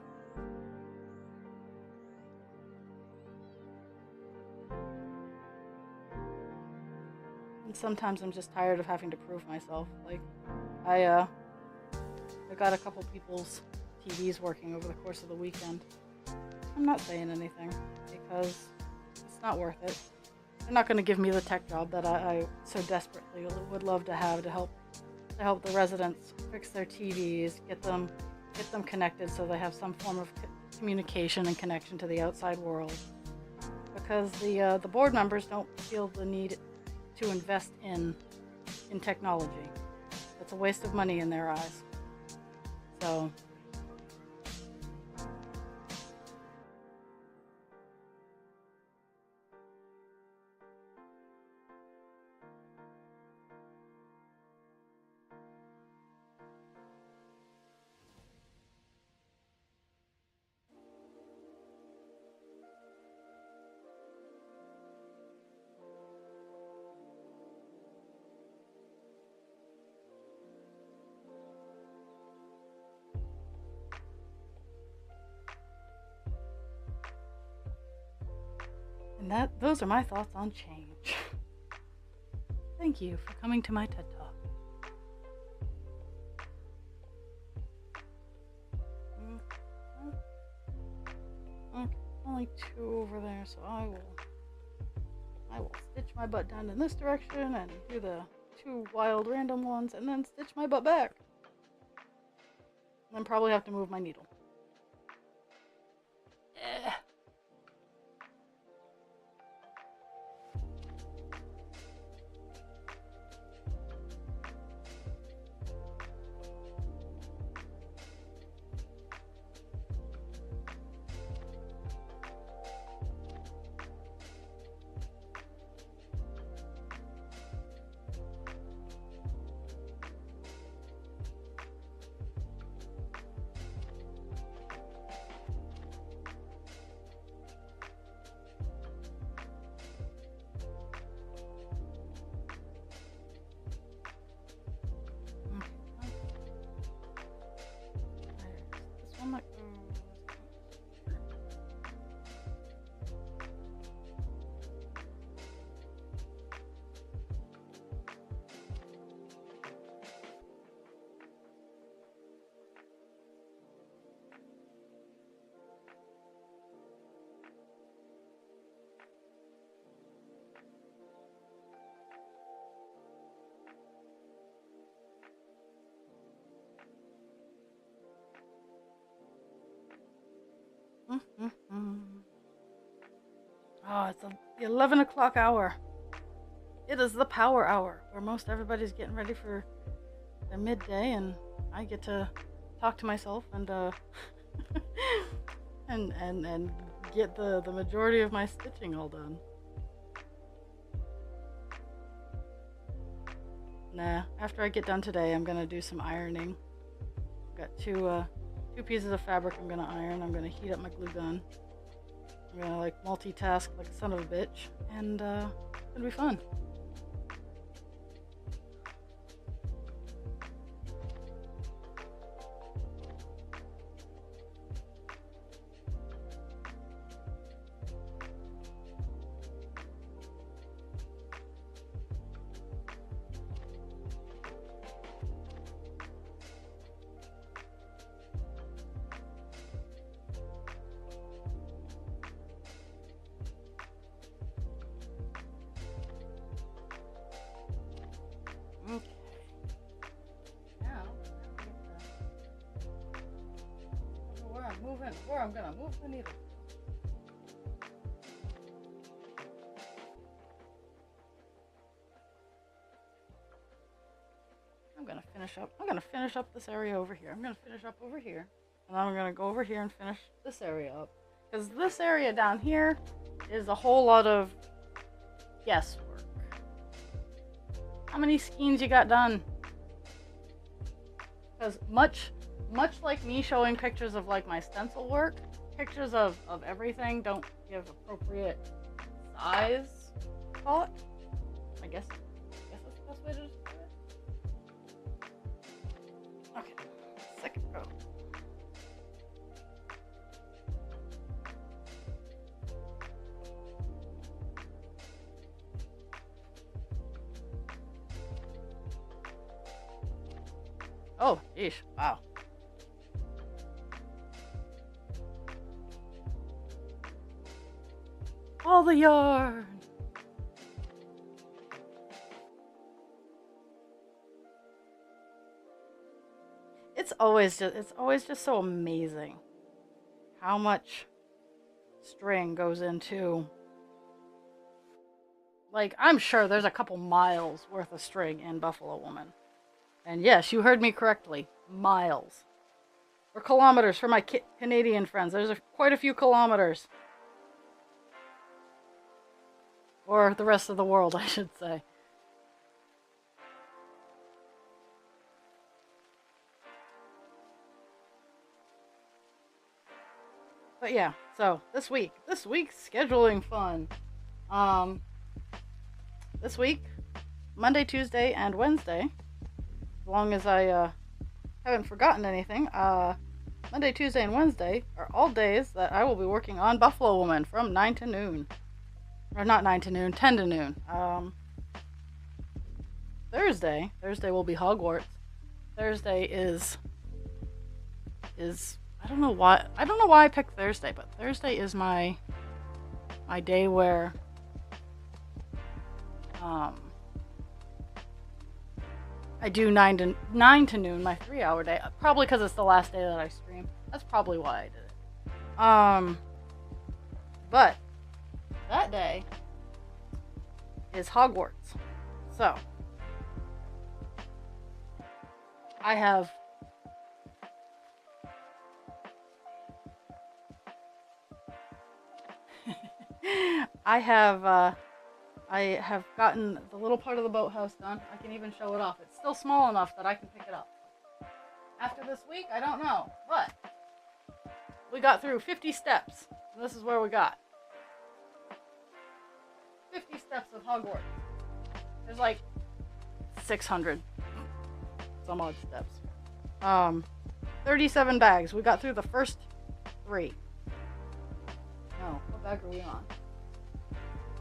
And sometimes I'm just tired of having to prove myself. Like, I got a couple people's TVs working over the course of the weekend. I'm not saying anything because it's not worth it. They're not going to give me the tech job that I so desperately would love to have to help the residents fix their TVs, get them connected so they have some form of communication and connection to the outside world. Because the board members don't feel the need to invest in technology. It's a waste of money in their eyes. So and those are my thoughts on change. Thank you for coming to my TED Talk. only 2 over there, so I will stitch my butt down in this direction and do the 2 wild random ones and then stitch my butt back. And then probably have to move my needle. Oh, it's the 11 o'clock hour. It is the power hour, where most everybody's getting ready for their midday, and I get to talk to myself and and get the majority of my stitching all done. Nah, after I get done today, I'm gonna do some ironing. I've got two pieces of fabric I'm gonna iron. I'm gonna heat up my glue gun. I'm gonna like multitask like a son of a bitch, and it's gonna be fun. Okay. Now where I'm gonna move the needle. I'm gonna finish up this area over here. I'm gonna finish up over here, and then I'm gonna go over here and finish this area up, because this area down here is a whole lot of guesswork. How many skeins you got done? Because much like me showing pictures of like my stencil work, pictures of everything don't give appropriate size thought. I guess that's the best way to describe it. Okay, second row. Oh, yeesh, wow. All the yarn. It's always just so amazing how much string goes into, like, I'm sure there's a couple miles worth of string in Buffalo Woman. And yes, you heard me correctly. Miles. Or kilometers for my Canadian friends. There's quite a few kilometers. Or the rest of the world, I should say. But yeah, so this week's scheduling fun. This week, Monday, Tuesday, and Wednesday, as long as I haven't forgotten anything, Monday, Tuesday, and Wednesday are all days that I will be working on Buffalo Woman from 9 to noon. Or not 9 to noon, 10 to noon. Thursday will be Hogwarts. Thursday is I don't know why. I don't know why I picked Thursday, but Thursday is my day where I do 9 to noon, my 3-hour day. Probably because it's the last day that I stream. That's probably why I did it. But that day is Hogwarts. So I have I have gotten the little part of the boathouse done. I can even show it off. It's still small enough that I can pick it up. After this week, I don't know, but we got through 50 steps. This is where we got. 50 steps of Hogwarts. There's like 600 some odd steps. 37 bags. We got through the first 3. No, what bag are we on?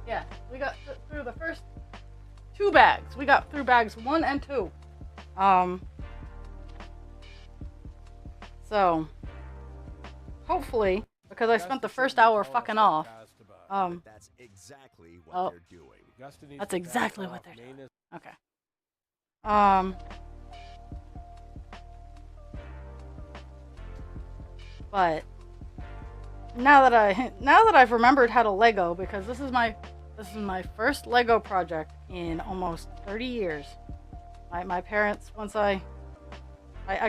Yeah, we got through the first 2 bags. We got through bags 1 and 2. So hopefully, because I spent the first hour fucking off. That's exactly what they're doing. That's exactly what they're doing. Okay. But now that I've remembered how to Lego, because this is my first Lego project in almost 30 years. My parents, once I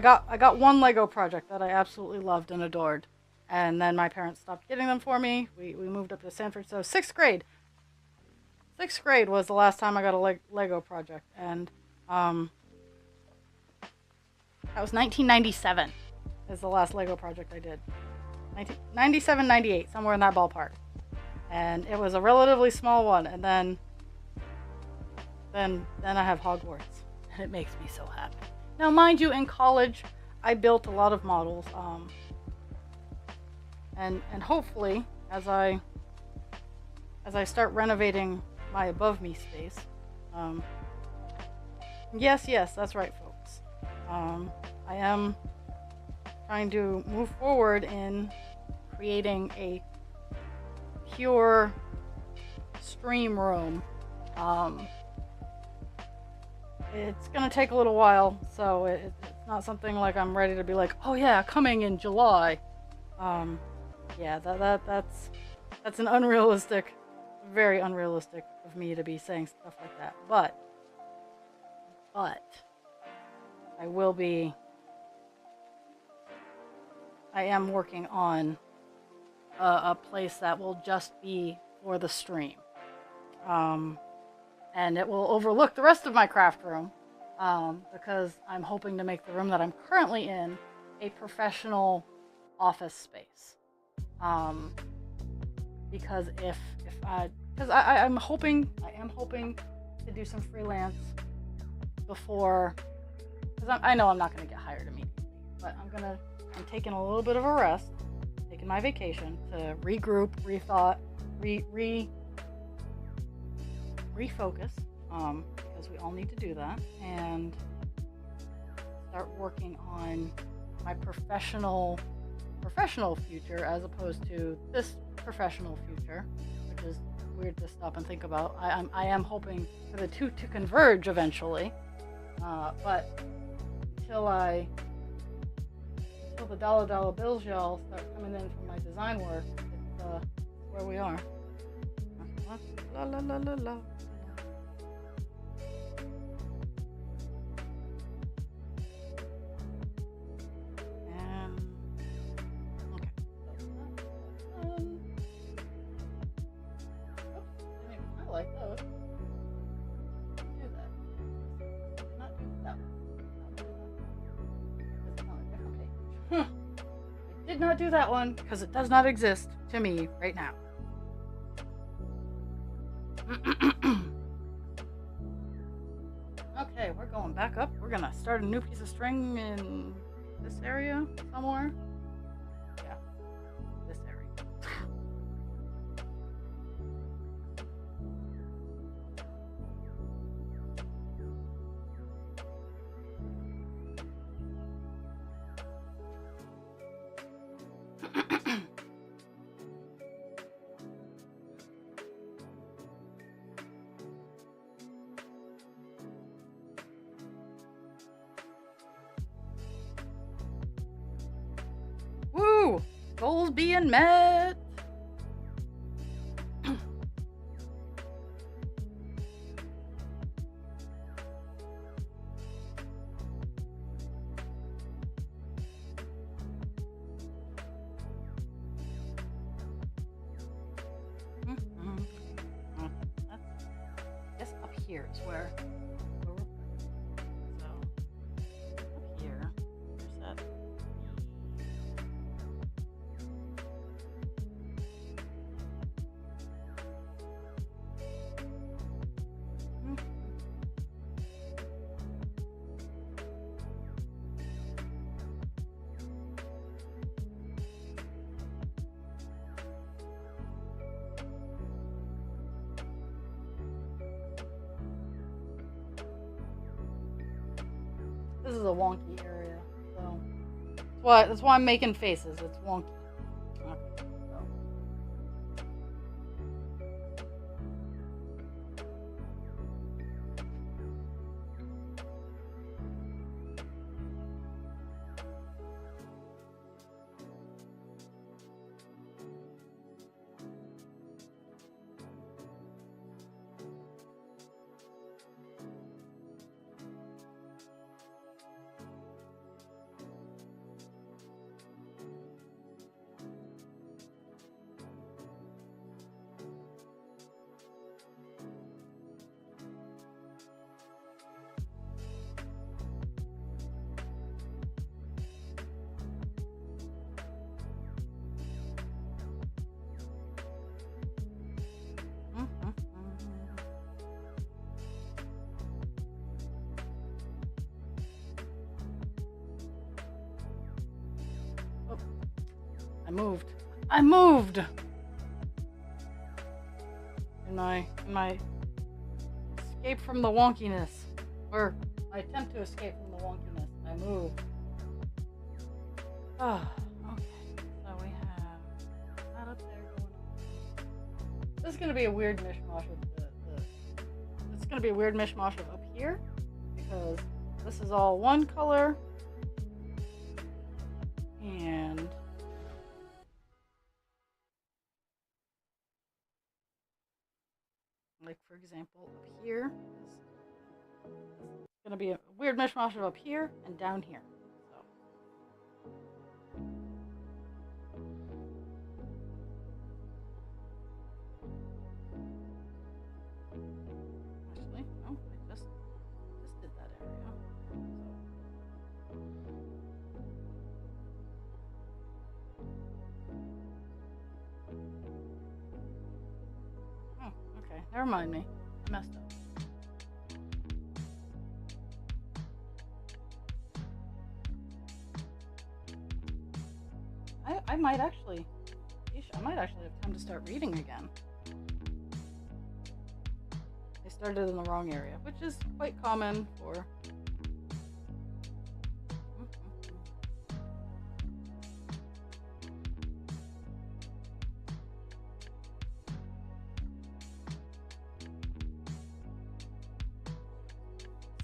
got one Lego project that I absolutely loved and adored, and then my parents stopped getting them for me. We moved up to Sanford, so 6th grade. 6th grade was the last time I got a Lego project, and that was 1997 is the last Lego project I did. 1997, 98, somewhere in that ballpark. And it was a relatively small one, and then I have Hogwarts, and it makes me so happy. Now, mind you, in college, I built a lot of models, and hopefully, as I start renovating my above me space, yes, that's right, folks. I am trying to move forward in creating a pure stream room. It's gonna take a little while, so it's not something like I'm ready to be like, oh yeah, coming in July. Yeah, that's an unrealistic, very unrealistic of me to be saying stuff like that. But I am working on a place that will just be for the stream. And it will overlook the rest of my craft room, because I'm hoping to make the room that I'm currently in a professional office space. Because I am hoping to do some freelance before, because I know I'm not going to get hired immediately, but I'm taking a little bit of a rest, taking my vacation to regroup, rethought, refocus, because we all need to do that, and start working on my professional future as opposed to this professional future, which is weird to stop and think about. I am hoping for the two to converge eventually, but until the dollar bills y'all start coming in from my design work, it's where we are. La la la la la. Not do that one because it does not exist to me right now. Okay, we're going back up. We're gonna start a new piece of string in this area somewhere. Yeah, this area. Woo! Goals being met! I guess up here is where we're so up here. Where's that? This is a wonky area, so that's why I'm making faces. It's wonky. Okay, so. I moved. In my escape from the wonkiness, or my attempt to escape from the wonkiness, I moved. Oh, okay. So we have that up there going on. This is gonna be a weird mishmash of it's gonna be a weird mishmash of up here because this is all one color and like for example up here is gonna be a weird mishmash of up here and down here. Actually, no, I just did that area. Oh, okay. Never mind me. I messed up. I might actually have time to start reading again. I started in the wrong area, which is quite common for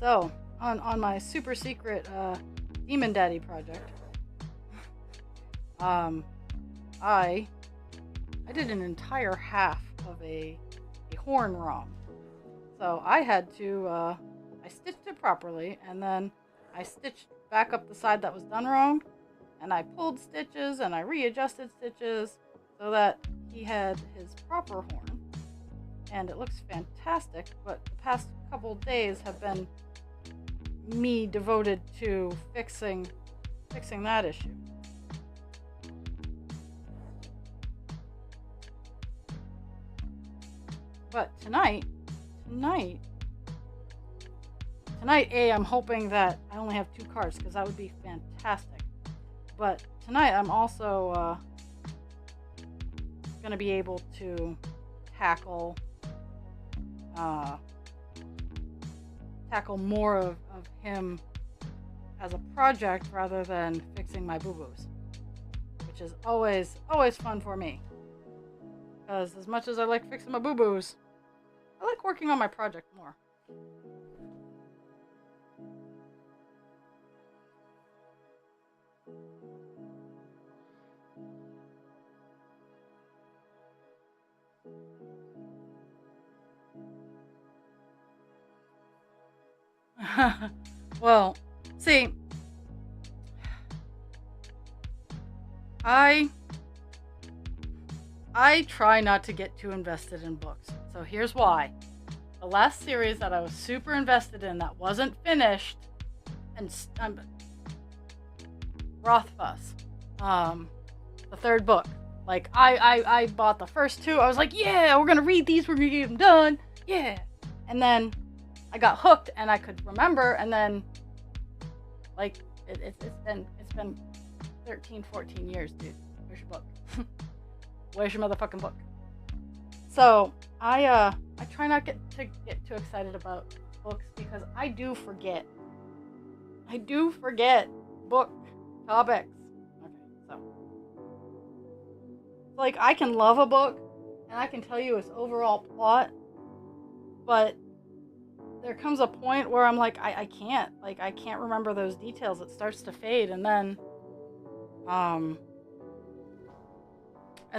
So, on my super secret Demon Daddy project, I did an entire half of a horn wrong. So I had to I stitched it properly, and then I stitched back up the side that was done wrong, and I pulled stitches and I readjusted stitches so that he had his proper horn, and it looks fantastic. But the past couple days have been me devoted to fixing that issue. But tonight, I'm hoping that I only have 2 cards because that would be fantastic. But tonight I'm also going to be able to tackle more of him as a project rather than fixing my boo-boos, which which is always fun for me. Because as much as I like fixing my boo-boos, I like working on my project more. Well, see, I try not to get too invested in books. So here's why. The last series that I was super invested in that wasn't finished, and Rothfuss, the third book. Like, I bought the first two. I was like, yeah, we're gonna read these. We're gonna get them done. Yeah. And then I got hooked, and I could remember. And then, like, it's been 13, 14 years, dude. Where's your book? Where's your motherfucking book? So I try not to get too excited about books because I do forget. I do forget book topics. Okay, so like I can love a book and I can tell you its overall plot, but there comes a point where I'm like I can't remember those details. It starts to fade, and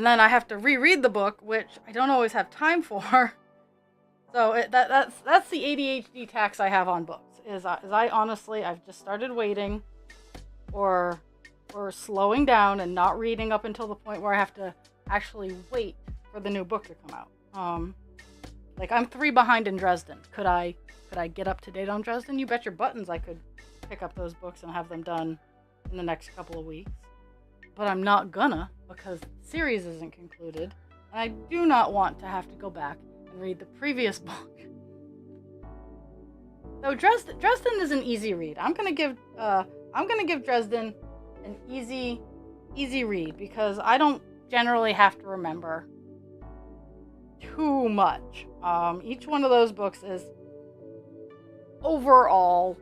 then I have to reread the book, which I don't always have time for. So that's the ADHD tax I have on books. Is I honestly I've just started waiting, or slowing down and not reading up until the point where I have to actually wait for the new book to come out. Like I'm 3 behind in Dresden. Could I get up to date on Dresden? You bet your buttons I could pick up those books and have them done in the next couple of weeks. But I'm not gonna, because the series isn't concluded, and I do not want to have to go back and read the previous book. So Dresden is an easy read. I'm gonna give Dresden an easy read because I don't generally have to remember too much. Each one of those books is overall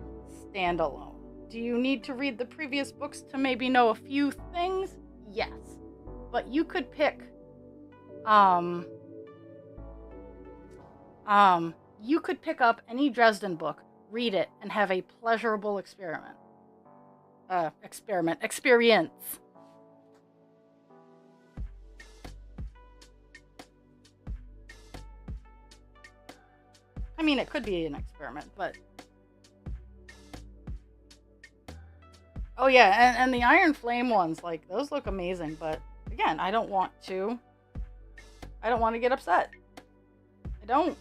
standalone. Do you need to read the previous books to maybe know a few things? Yes. But you could pick you could pick up any Dresden book, read it, and have a pleasurable experience. I mean, it could be an experiment, but oh yeah, and the Iron Flame ones, like, those look amazing, but again, I don't want to get upset. I don't.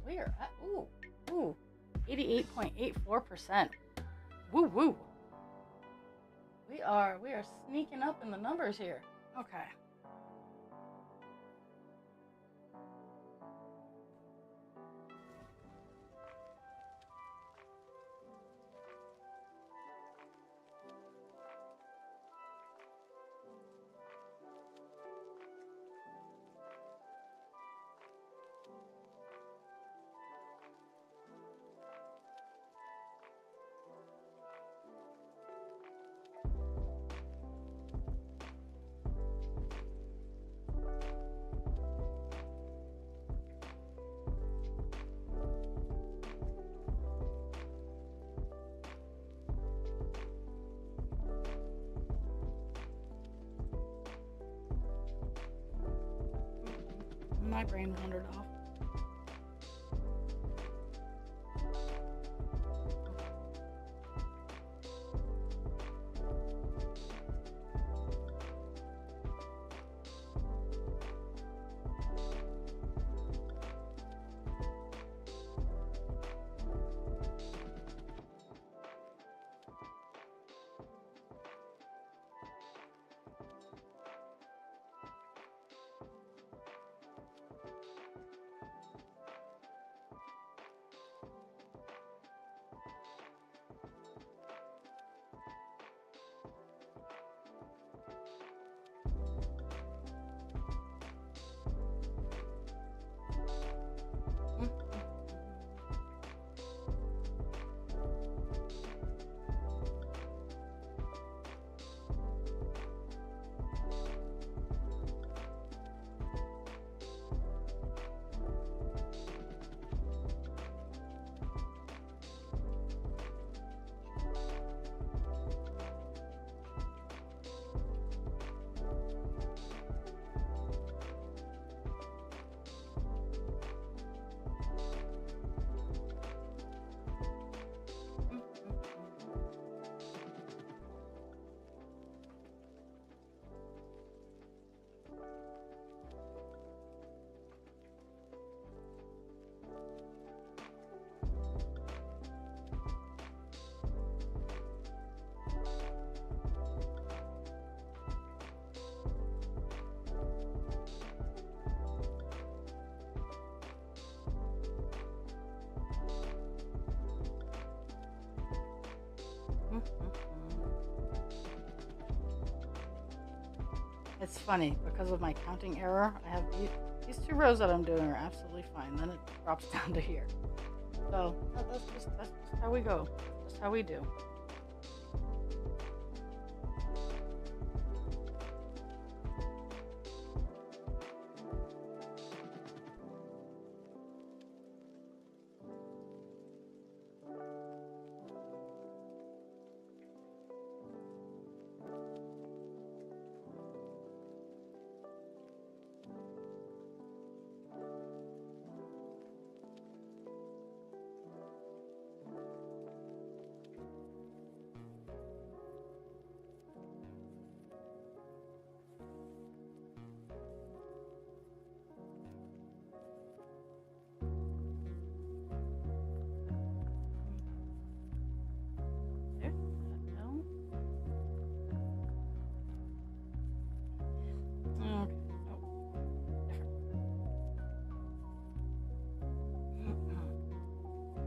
We are at 88.84%. Woo woo. We are sneaking up in the numbers here. Okay. My brain wandered off. It's funny, because of my counting error, I have these two rows that I'm doing are absolutely fine. Then it drops down to here. So that's just how we go. Just how we do.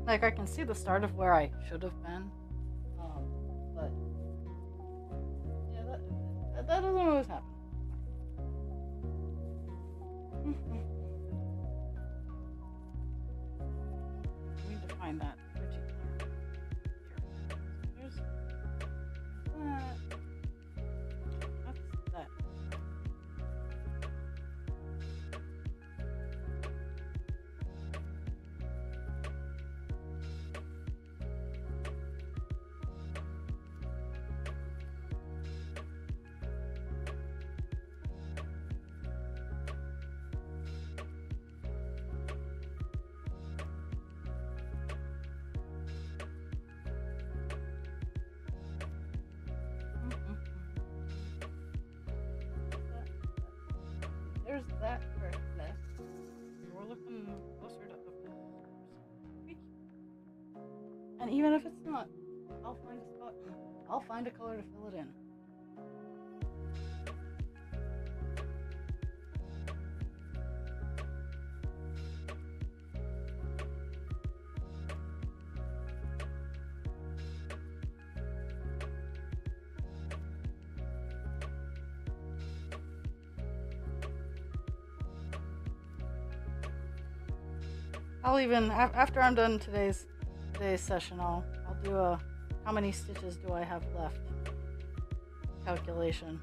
Like, I can see the start of where I should have been, but yeah, that doesn't always happen. I need to find that particular. Here's that. That's that. There's that right there. We're looking closer to the. And even if it's not, I'll find a spot. I'll find a color to fill it in. I'll even after I'm done today's session, I'll do a how many stitches do I have left calculation.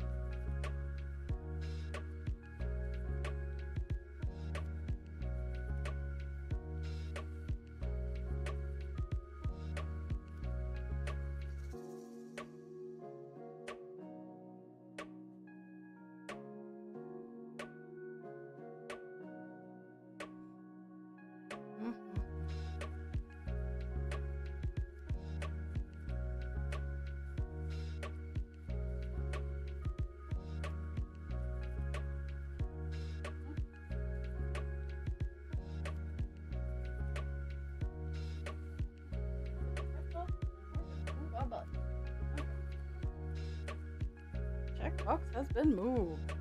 checkbox has been moved.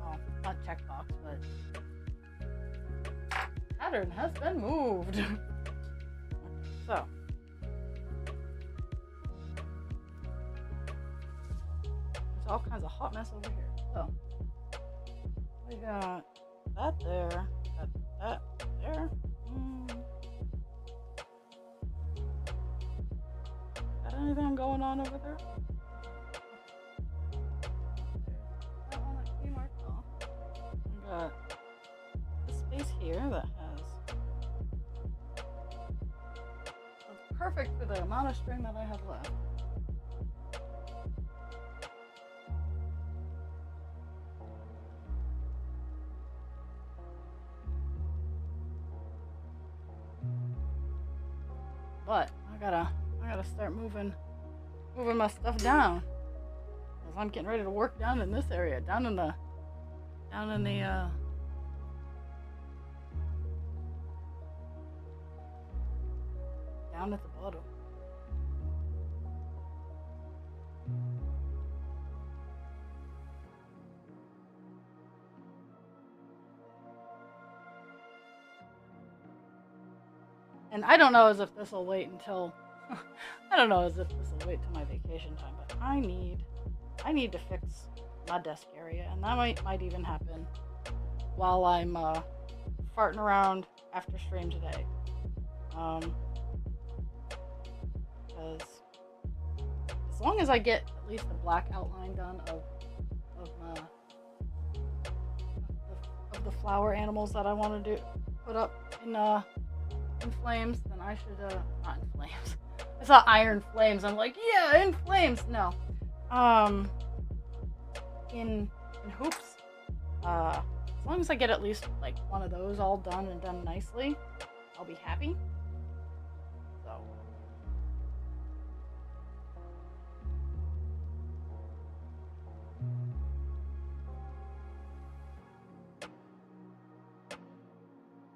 Oh, not checkbox, but pattern has been moved. Okay, so there's all kinds of hot mess over here. So we got that there, that there. Got anything going on over there? That one that came marked off. We got this space here that has. That's perfect for the amount of string that I have left. But I gotta start moving my stuff down, because I'm getting ready to work down in this area, down at the bottom. And I don't know as if this will wait until my vacation time, but I need to fix my desk area, and that might even happen while I'm farting around after stream today. Because as long as I get at least the black outline done of the flower animals that I want to put up in flames, then I should not in flames. I saw iron flames. I'm like, yeah, in flames. No, in hoops. As long as I get at least like one of those all done and done nicely, I'll be happy. So.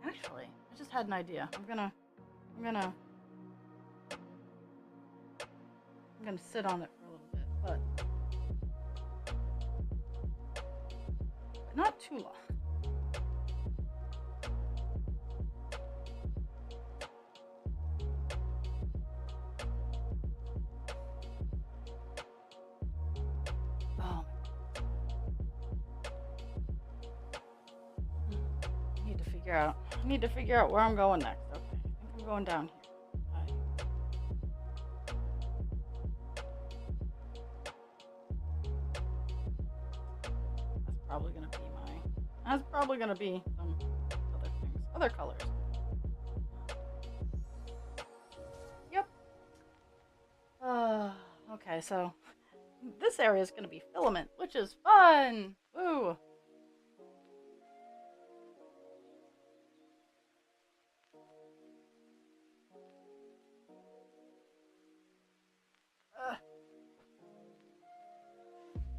Actually, I just had an idea. I'm gonna sit on it for a little bit, but not too long. Oh. I need to figure out where I'm going next. Okay, I think I'm going down here. That's probably gonna be some other things, other colors. Yep. Okay, so this area is gonna be filament, which is fun. Woo.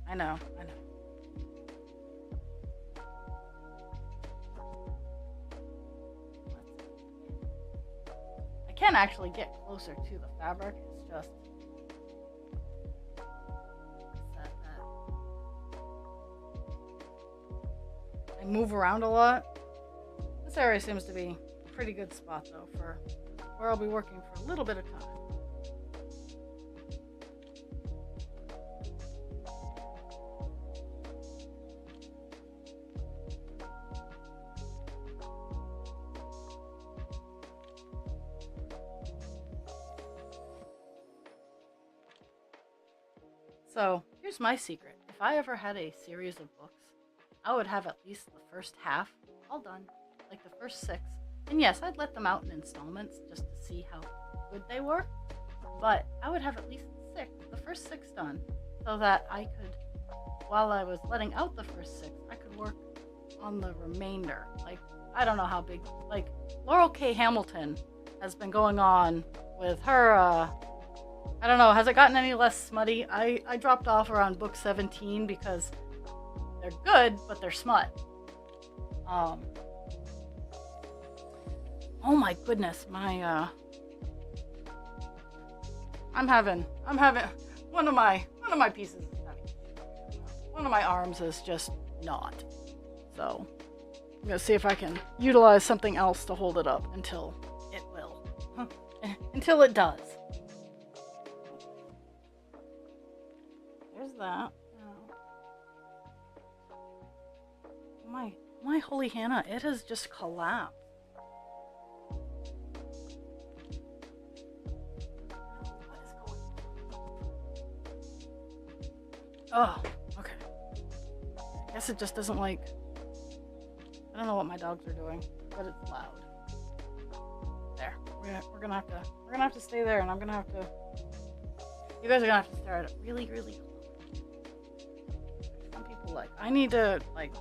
I know. I can actually get closer to the fabric. It's just I move around a lot. This area seems to be a pretty good spot though for where I'll be working for a little bit of time. So, here's my secret. If I ever had a series of books, I would have at least the first half all done, like the first 6. And yes, I'd let them out in installments just to see how good they were, but I would have at least the first 6 done, so that I could, while I was letting out the first 6, I could work on the remainder. Like, I don't know how big, like, Laurel K. Hamilton has been going on with her, I don't know, has it gotten any less smutty? I dropped off around book 17 because they're good, but they're smut. Oh my goodness, my I'm having one of my pieces. One of my arms is just not. So I'm gonna see if I can utilize something else to hold it up until it will. Until it does. There's that. My holy Hannah, it has just collapsed. What is going on? Oh, okay. I guess it just doesn't like. I don't know what my dogs are doing, but it's loud. There. We're gonna have to stay there, and I'm gonna have to. You guys are gonna have to stare at it really, really close. Some people like. I need to like.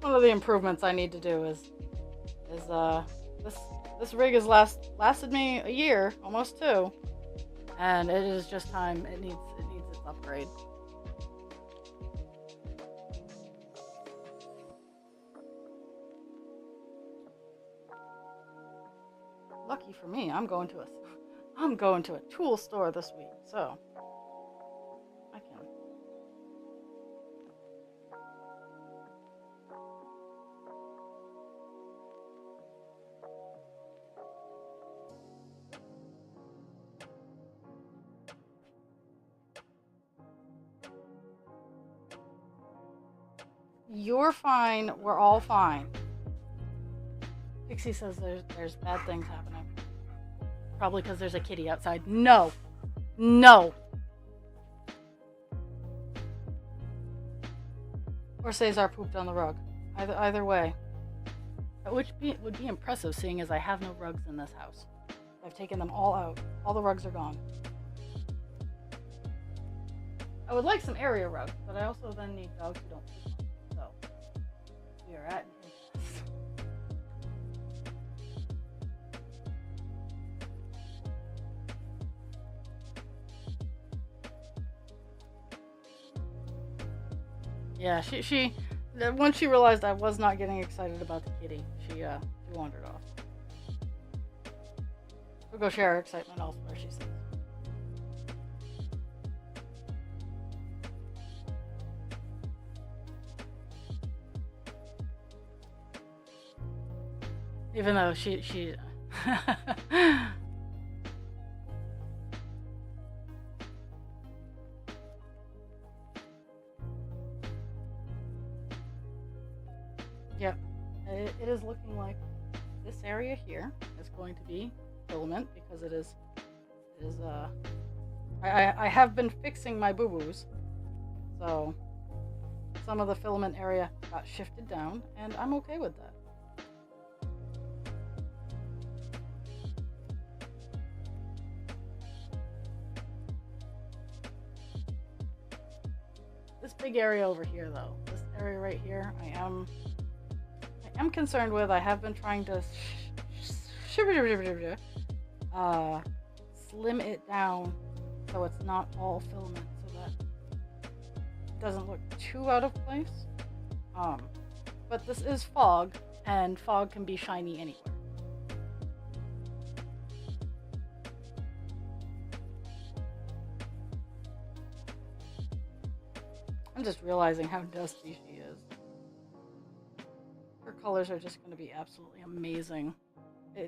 One of the improvements I need to do is this rig has lasted me a year, almost 2, and it is just time. It needs its upgrade. Lucky for me, I'm going to a tool store this week, so I can. You're fine. We're all fine. Pixie says there's bad things happening. Probably because there's a kitty outside. No. No. Or Cesar pooped on the rug. Either way. Which would be impressive, seeing as I have no rugs in this house. I've taken them all out. All the rugs are gone. I would like some area rugs, but I also then need dogs who don't poop. So, we are at an impasse. Yeah, she once she realized I was not getting excited about the kitty, she wandered off. We'll go share her excitement elsewhere, she says. Even though she Yep, it is looking like this area here is going to be filament because it is I have been fixing my boo-boos, so some of the filament area got shifted down, and I'm okay with that. This big area over here, though, this area right here, I am concerned with. I have been trying to slim it down so it's not all filament, so that it doesn't look too out of place. But this is fog, and fog can be shiny anywhere. I'm just realizing how dusty she is. Her colors are just going to be absolutely amazing. Yeah.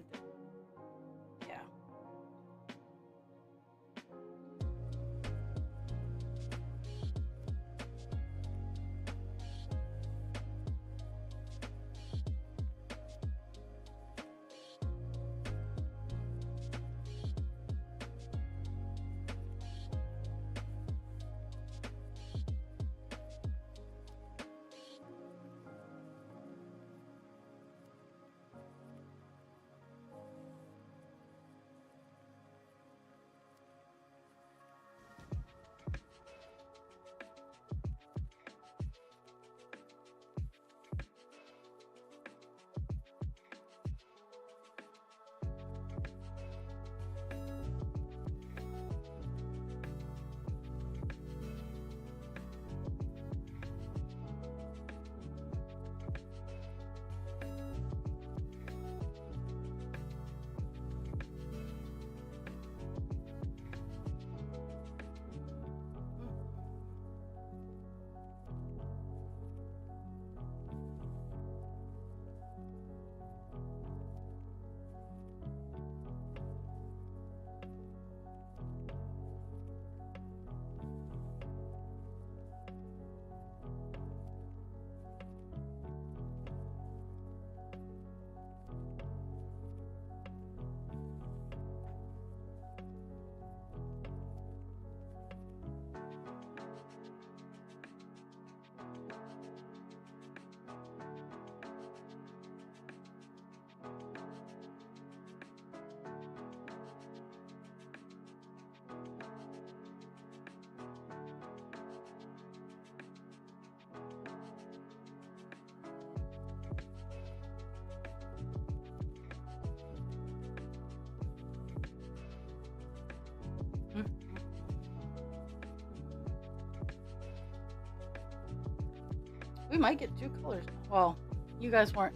We might get 2 colors. Well, you guys weren't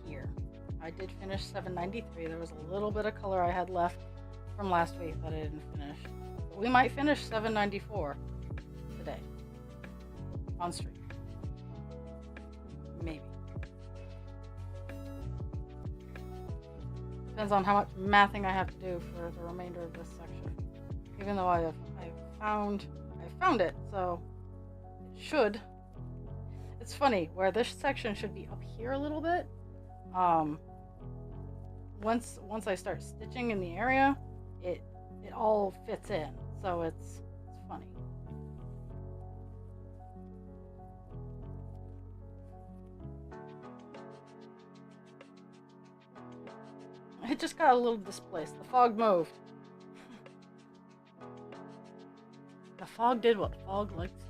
here. I did finish 793. There was a little bit of color I had left from last week that I didn't finish. But we might finish 794 today on stream. Maybe. Depends on how much mathing I have to do for the remainder of this section. Even though I found it, so it should. It's funny where this section should be up here a little bit. Once I start stitching in the area, it all fits in. So it's funny. It just got a little displaced. The fog moved. The fog did what fog likes to do.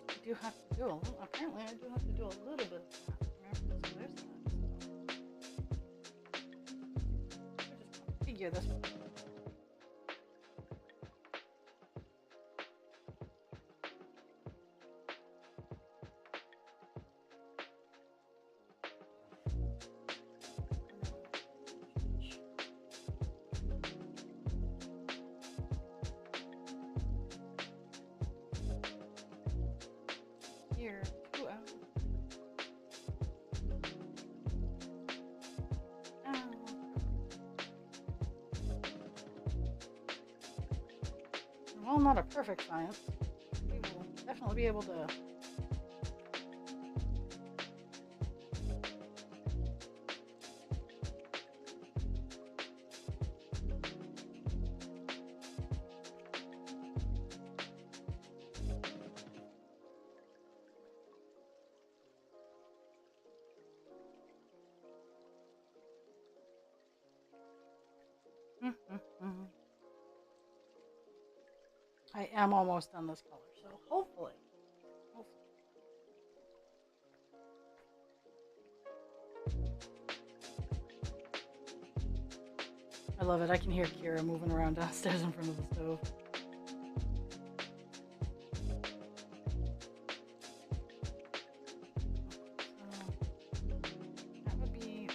I do have to do apparently I do have to do a little bit of that. Remember, so there's that. I just figure this one. Here, 2 hours. Well, not a perfect science. We will definitely be able to. I am almost done this color, so hopefully. I love it. I can hear Kira moving around downstairs in front of the stove. That would be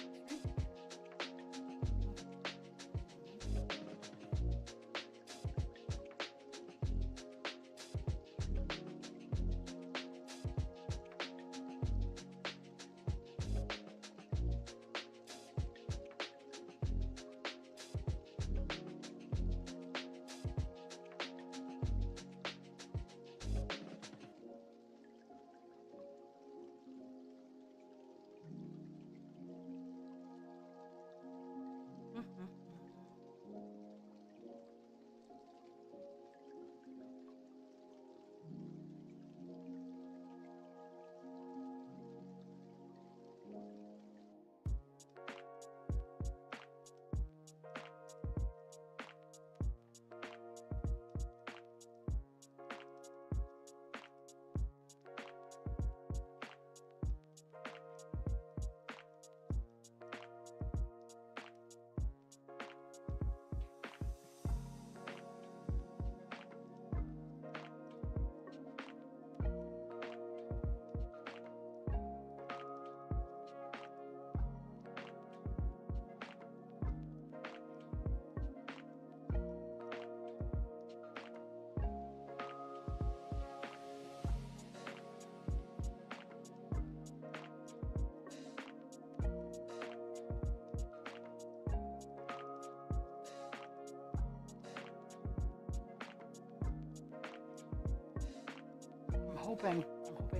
hoping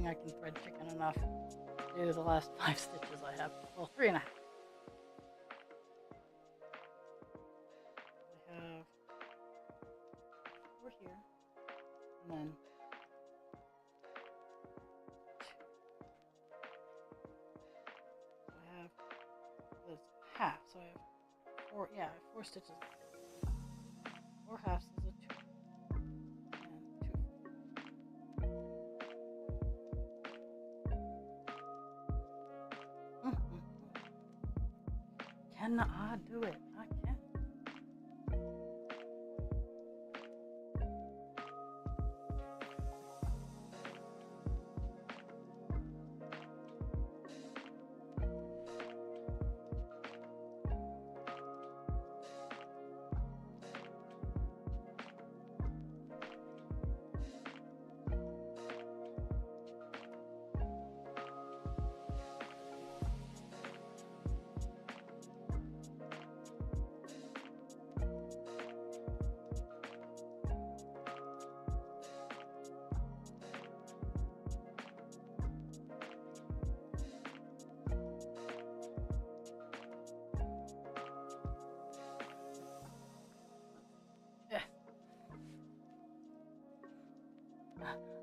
I can thread chicken enough to do the last 5 stitches I have. Well, 3.5. I have 4 here, and then 2. I have this half, so I have 4. Yeah, I have 4 stitches. 4 halves is a 2. Can I do it? I can.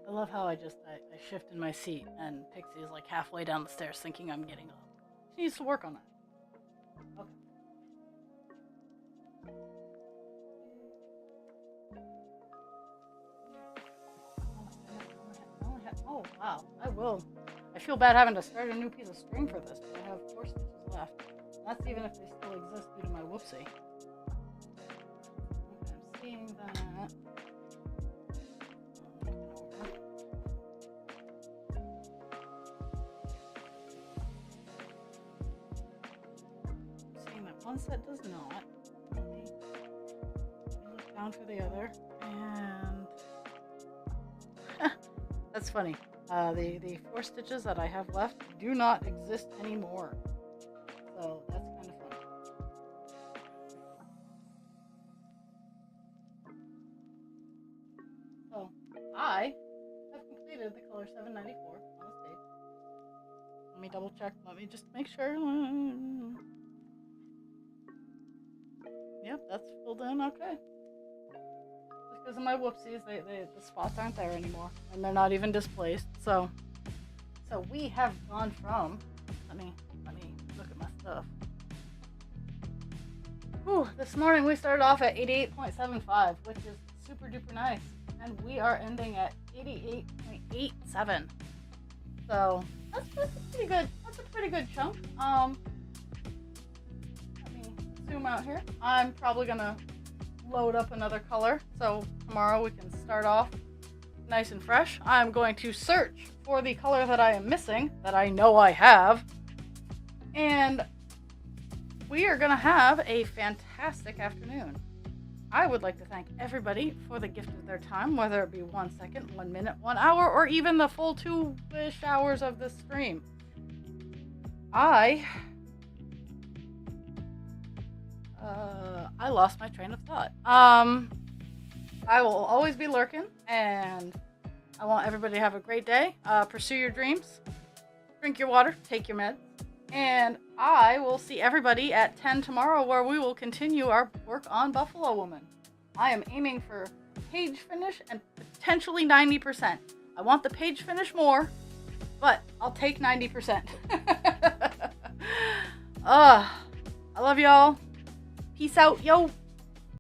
I love how I shift in my seat and Pixie is like halfway down the stairs thinking I'm getting up. She needs to work on that. Okay. Oh wow, I will. I feel bad having to start a new piece of string for this, but I have 4 stitches left. That's even if they still exist due to my whoopsie. Okay, I'm seeing that. One set does not. Let me look down for the other. And that's funny. The 4 stitches that I have left do not exist anymore. So that's kind of funny. So I have completed the color 794 on the stage. Let me double check. Let me just make sure. Yep, that's filled in okay. Just because of my whoopsies, the spots aren't there anymore, and they're not even displaced. So we have gone from. Let me look at my stuff. Whew, this morning we started off at 88.75, which is super duper nice, and we are ending at 88.87. So that's pretty good. That's a pretty good chunk. Zoom out here. I'm probably gonna load up another color so tomorrow we can start off nice and fresh. I'm going to search for the color that I am missing, that I know I have, and we are gonna have a fantastic afternoon. I would like to thank everybody for the gift of their time, whether it be 1 second, 1 minute, 1 hour, or even the full 2-ish hours of this stream. I lost my train of thought. I will always be lurking, and I want everybody to have a great day. Pursue your dreams, drink your water, take your meds, and I will see everybody at 10 tomorrow, where we will continue our work on Buffalo Woman. I am aiming for page finish and potentially 90%. I want the page finish more, but I'll take 90%. I love y'all. Peace out, yo.